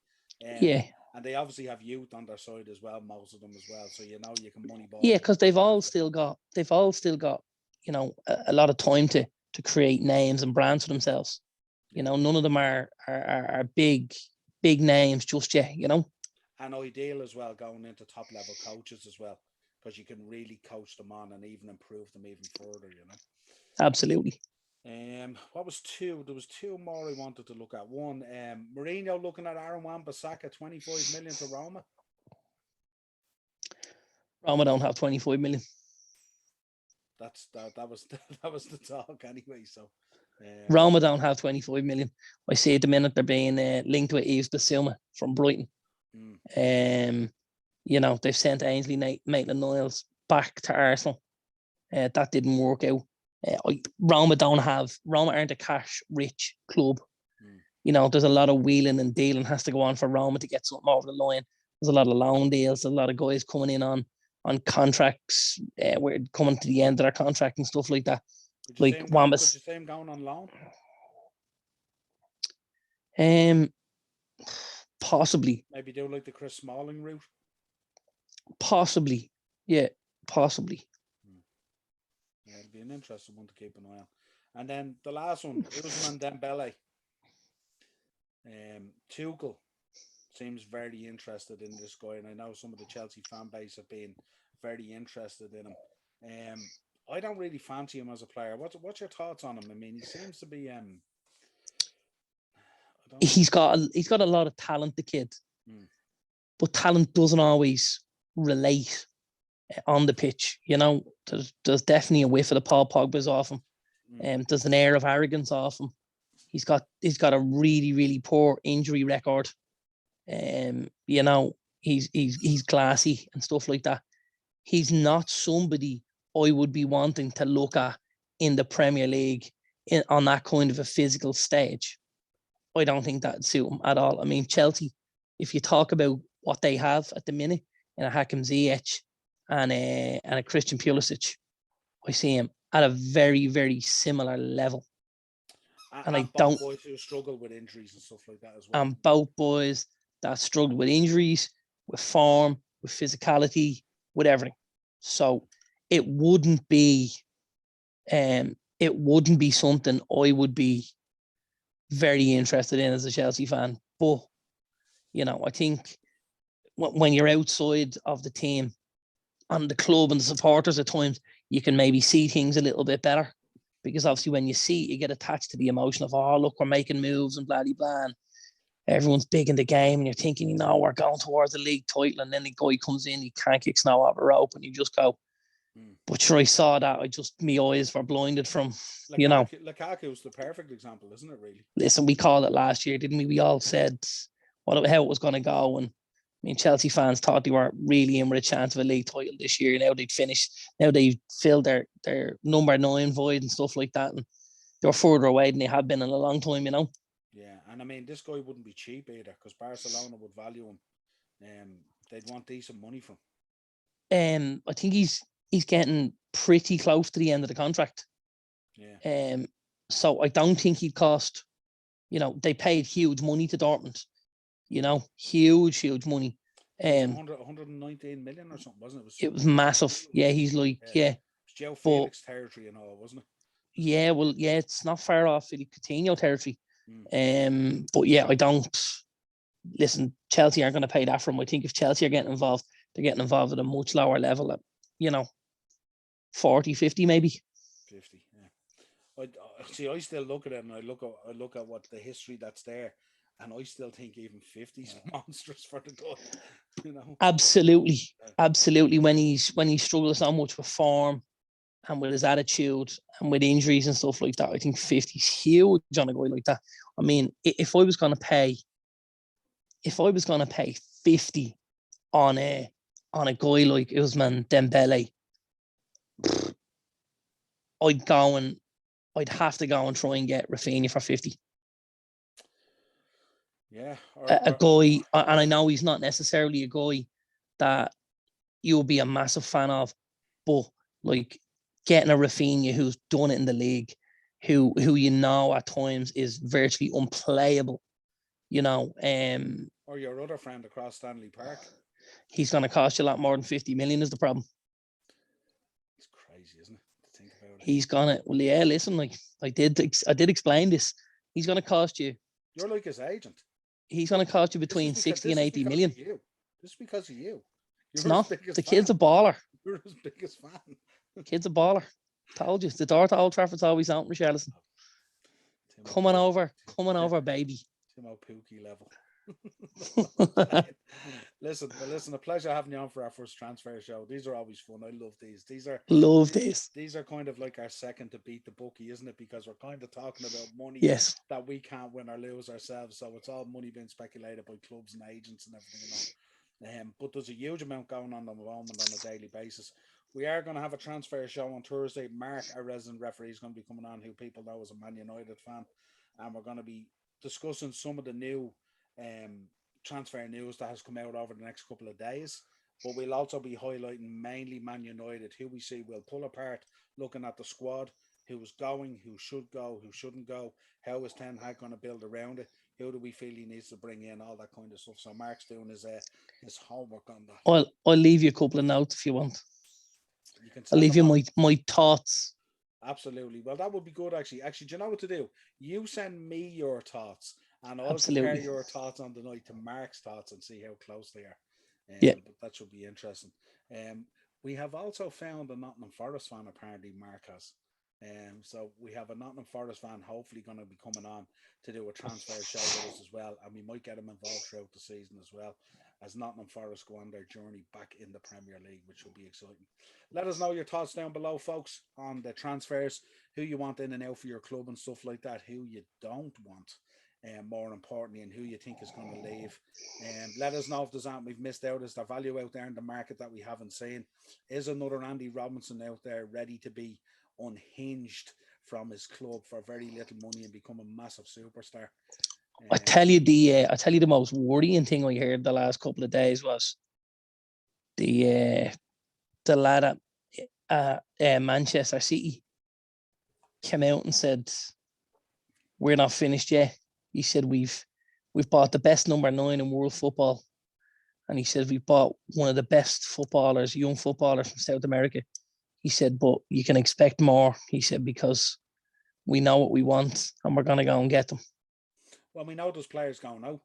And they obviously have youth on their side as well, most of them as well. So you know you can money ball. Yeah, because they've all still got, you know, a lot of time to create names and brands for themselves. You know, none of them are big names just yet, you know. And ideal as well going into top level coaches as well, because you can really coach them on and even improve them even further, you know. Absolutely. What was two? There was two more I wanted to look at. One, Mourinho looking at Aaron Wan-Bissaka, 25 million to Roma. Roma don't have 25 million. That was the talk anyway. So Roma don't have 25 million. I see at the minute they're being linked with Yves Bissouma from Brighton. You know, they've sent Ainsley Maitland-Niles back to Arsenal. That didn't work out. Roma aren't a cash-rich club. You know, there's a lot of wheeling and dealing has to go on for Roma to get something over the line. There's a lot of loan deals, a lot of guys coming in on contracts. We're coming to the end of their contract and stuff like that. Could you say him going on loan? Possibly. Maybe do like the Chris Smalling route. Possibly, yeah, possibly. Yeah, it'll be an interesting one to keep an eye on. And then the last one, Ousmane Dembele. Tuchel seems very interested in this guy, and I know some of the Chelsea fan base have been very interested in him. I don't really fancy him as a player. What's your thoughts on him? I mean, he seems to be he's got a lot of talent, the kid, but talent doesn't always relate on the pitch. You know, there's definitely a whiff of the Paul Pogba's off him. There's an air of arrogance off him. He's got a really, really poor injury record. You know, he's classy and stuff like that. He's not somebody I would be wanting to look at in the Premier League on that kind of a physical stage. I don't think that'd suit him at all. I mean, Chelsea, if you talk about what they have at the minute in a Hakim Ziyech and a Christian Pulisic, I see him at a very, very similar level. And I don't boys who struggle with injuries and stuff like that as well. And both boys that struggle with injuries, with form, with physicality, with everything. So it wouldn't be something I would be very interested in as a Chelsea fan. But, you know, I think when you're outside of the team and the club and the supporters at times, you can maybe see things a little bit better. Because obviously when you see it, you get attached to the emotion of, oh, look, we're making moves and blah, blah, blah. And everyone's big in the game and you're thinking, you know, we're going towards the league title. And then the guy comes in, he can't kick snow off a rope and you just go, but sure, I saw that. My eyes were blinded from, you know. Lukaku's the perfect example, isn't it, really? Listen, we called it last year, didn't we? We all said how it was going to go. And I mean, Chelsea fans thought they were really in with a chance of a league title this year. Now they'd finished. Now they've filled their number 9 void and stuff like that. And they were further away than they had been in a long time, you know. Yeah, and I mean, this guy wouldn't be cheap either because Barcelona would value him. They'd want decent money from him. I think he's getting pretty close to the end of the contract. Yeah. So I don't think he'd cost. You know, they paid huge money to Dortmund. You know, huge money. 119 million or something, wasn't it? It was massive. Yeah, he's like, yeah. It was Joe Felix territory and all, wasn't it? Yeah, well, yeah, it's not far off Philippe Coutinho territory. But yeah, I don't. Listen, Chelsea aren't going to pay that for him. I think if Chelsea are getting involved, they're getting involved at a much lower level, at, you know, 40, 50 maybe. 50, yeah. I still look at it and I look at what the history that's there, and I still think even 50's monstrous for the guy. You know. Absolutely. When he struggles so much with form and with his attitude and with injuries and stuff like that, I think 50's huge on a guy like that. I mean, if I was going to pay 50 on on a guy like Usman Dembele, I'd have to go and try and get Rafinha for 50. Yeah. A guy, and I know he's not necessarily a guy that you'll be a massive fan of, but like getting a Rafinha who's done it in the league, who you know at times is virtually unplayable, you know. Or your other friend across Stanley Park. He's going to cost you a lot more than 50 million is the problem. It's crazy, isn't it? To think about it. He's gonna, well, yeah, listen, like I did explain this. He's going to cost you. You're like his agent. He's going to cost you between 60 and 80 million. This is because of you. It's not. The kid's a baller. You're his biggest fan. Kid's a baller. Told you. The door to Old Trafford's always out, Richarlison. Coming over, baby. Timo Pookie level. Listen, a pleasure having you on for our first transfer show. These are always fun. I love these. These are kind of like our second to beat the bookie, isn't it? Because we're kind of talking about money that we can't win or lose ourselves. So it's all money being speculated by clubs and agents and everything. But there's a huge amount going on the moment on a daily basis. We are going to have a transfer show on Thursday. Mark, our resident referee, is going to be coming on, who people know as a Man United fan, and we're going to be discussing some of the new transfer news that has come out over the next couple of days. But we'll also be highlighting mainly Man United, who we see will pull apart, looking at the squad, who's going, who should go, who shouldn't go, how is Ten Hag going to build around it, who do we feel he needs to bring in, all that kind of stuff. So Mark's doing his homework on that. I'll leave you a couple of notes if you want. I'll leave you my thoughts. Absolutely. Well, that would be good, actually. Actually, do you know what to do? You send me your thoughts, and I'll compare your thoughts on the night to Mark's thoughts and see how close they are. But that should be interesting. We have also found a Nottingham Forest fan, apparently, Mark has. So we have a Nottingham Forest fan hopefully going to be coming on to do a transfer show with us as well, and we might get him involved throughout the season as well, as Nottingham Forest go on their journey back in the Premier League, which will be exciting. Let us know your thoughts down below, folks, on the transfers, who you want in and out for your club and stuff like that, who you don't want, more importantly, and who you think is going to leave. Let us know if there's anything we've missed out. Is there value out there in the market that we haven't seen? Is another Andy Robinson out there ready to be unhinged from his club for very little money and become a massive superstar? I tell you the most worrying thing I heard the last couple of days was the lad at Manchester City came out and said, "We're not finished yet." He said, "We've bought the best number 9 in world football," and he said, "We bought one of the best footballers, young footballers from South America." He said, "But you can expect more." He said, "Because we know what we want and we're going to go and get them." Well, we know those players going out.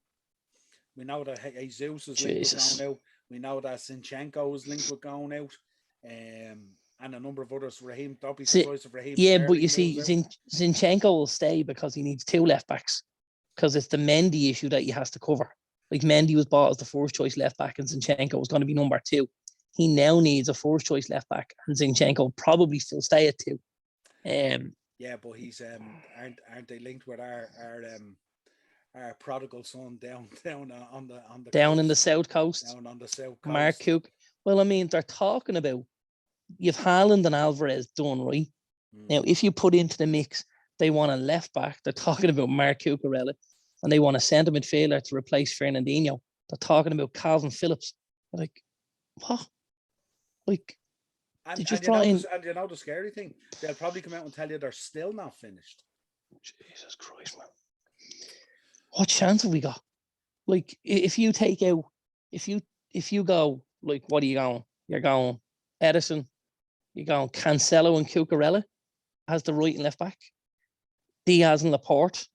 We know that Jesus is linked with going out. We know that Zinchenko is linked with going out. And a number of others. Raheem, don't be surprised if Raheem. Yeah, but you see, Zinchenko will stay because he needs 2 left backs. Because it's the Mendy issue that he has to cover. Like Mendy was bought as the first choice left back, and Zinchenko was going to be number 2. He now needs a first choice left back, and Zinchenko will probably still stay at 2. Yeah, but he's aren't they linked with our prodigal son down on the down coast, in the south coast? Down on the south coast. Mark Cook. Well, I mean, they're talking about you've Haaland and Alvarez done, right? Now, if you put into the mix, they want a left back. They're talking about Mark Cucurella, and they want a centre midfielder to replace Fernandinho. They're talking about Calvin Phillips. They're like, what? Like, did you draw in? And you know the scary thing? They'll probably come out and tell you they're still not finished. Jesus Christ, man! What chance have we got? Like, if you take out, if you go, like, what are you going? You're going Edison. You're going Cancelo and Cucurella as the right and left back. Diaz and Laporte.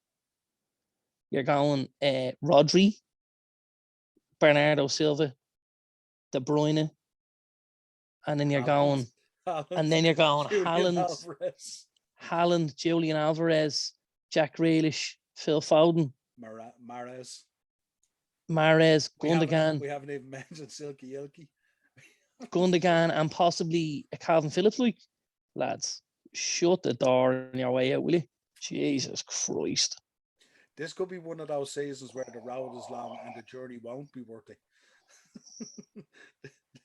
You're going Rodri, Bernardo Silva, De Bruyne, and then you're going Haaland, Julian Alvarez, Jack Grealish, Phil Foden, Mahrez, Gundogan. We haven't even mentioned Silky Ilky. Gundogan and possibly a Calvin Phillips. Like, lads, shut the door on your way out, will you? Jesus Christ. This could be one of those seasons where the road is long and the journey won't be worth it.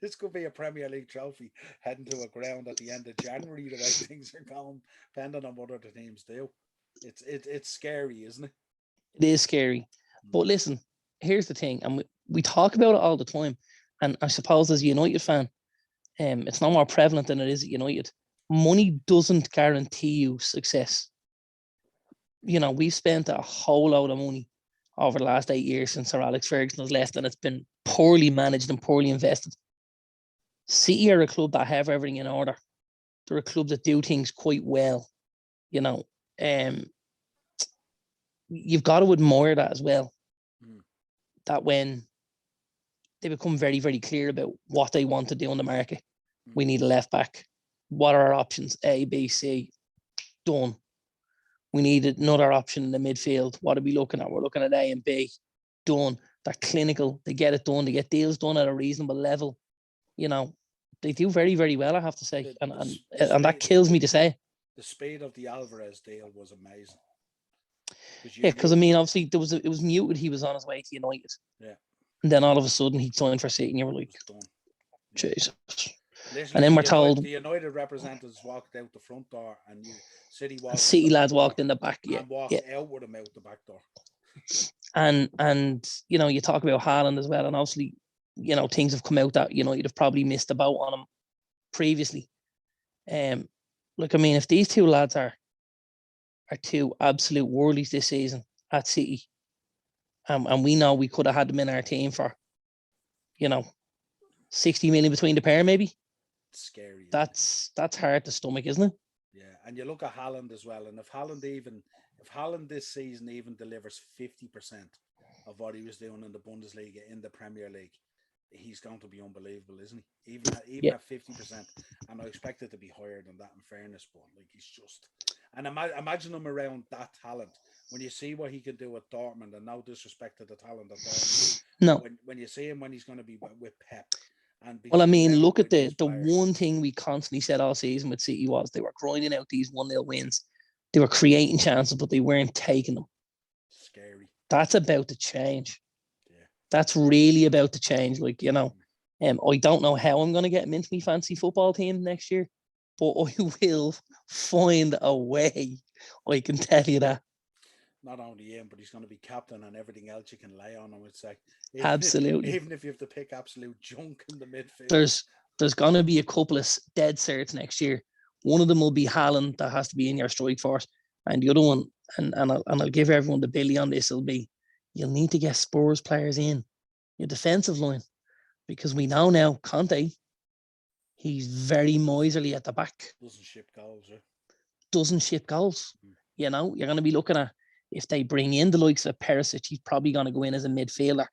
this could be a Premier League trophy heading to a ground at the end of January. The way things are going, depending on what other teams do, it's scary, isn't it? It is scary. But listen, here's the thing, and we talk about it all the time. And I suppose as a United fan, it's no more prevalent than it is at United. Money doesn't guarantee you success. You know, we've spent a whole load of money over the last 8 years since Sir Alex Ferguson has left, and it's been poorly managed and poorly invested. City are a club that have everything in order. They're a club that do things quite well. You know, you've got to admire that as well. That when they become very, very clear about what they want to do on the market, we need a left back. What are our options? A, B, C. Done. We need another option in the midfield. What are we looking at? We're looking at A and B. Done. They're clinical. They get it done. They get deals done at a reasonable level. You know, they do very, very well, I have to say. And that kills me to say. The speed of the Alvarez deal was amazing. Yeah, because I mean, obviously it was muted. He was on his way to United. Yeah. And then all of a sudden he signed for City, and you were like, Jesus. Literally, and then we're told the United representatives walked out the front door, and City lads walked in the back. And walked out with them out the back door. And you know, you talk about Haaland as well, and obviously, you know, things have come out that United have probably missed the boat on him previously. Look, I mean, if these two lads are two absolute worldies this season at City, and we know we could have had them in our team for, you know, 60 million between the pair, maybe. It's scary. That's hard to stomach, isn't it? Yeah, and you look at Haaland as well, and if Haaland this season even delivers 50% of what he was doing in the Bundesliga in the Premier League, he's going to be unbelievable, isn't he? Even at 50%, and I expect it to be higher than that. In fairness, but like he's just, and imagine him around that talent. When you see what he can do at Dortmund, and no disrespect to the talent at Dortmund, no. When you see him when he's going to be with Pep. Well, I mean, look at the one thing we constantly said all season with City was they were grinding out these 1-0 wins. They were creating chances, but they weren't taking them. Scary. That's about to change. Yeah. That's really about to change. Like, you know, I don't know how I'm going to get him into my fancy football team next year, but I will find a way. I can tell you that. Not only him, but he's going to be captain and everything else you can lay on him. It's like absolutely. Even if you have to pick absolute junk in the midfield, there's going to be a couple of dead certs next year. One of them will be Haaland that has to be in your strike force, and the other one, and I'll give everyone the billy on this, will be you'll need to get Spurs players in your defensive line, because we know now Conte, he's very miserly at the back. Doesn't ship goals, right? Doesn't ship goals. You know, you're going to be looking at, if they bring in the likes of Perisic, he's probably going to go in as a midfielder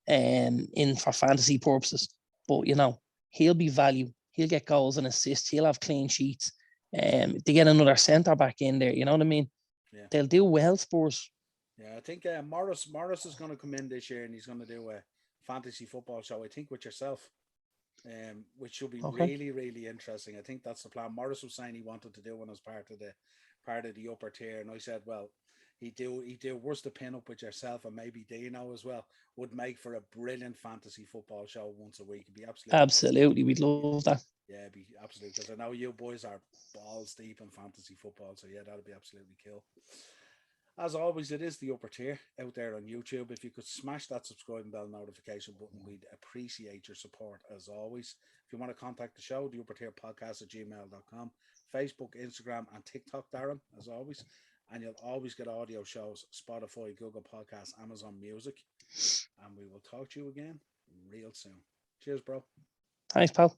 in for fantasy purposes. But, you know, he'll be value. He'll get goals and assists. He'll have clean sheets. They get another centre-back in there, you know what I mean? Yeah. They'll do well, Spurs. Yeah, I think Morris is going to come in this year, and he's going to do a fantasy football show, I think, with yourself, which should be really, really interesting. I think that's the plan. Morris was saying he wanted to do one as part of the upper tier, and I said, well, he do worse to pin up with yourself and maybe Dino as well, would make for a brilliant fantasy football show once a week. It'd be absolutely we'd love that. Yeah, it'd be absolutely, because I know you boys are balls deep in fantasy football, so yeah, that'd be absolutely cool. As always, it is the upper tier out there on YouTube. If you could smash that subscribe and bell notification button, we'd appreciate your support as always. If you want to contact the show, the upper tier podcast at gmail.com, Facebook, Instagram, and TikTok, Darren, as always. And you'll always get audio shows, Spotify, Google Podcasts, Amazon Music. And we will talk to you again real soon. Cheers, bro. Thanks, pal.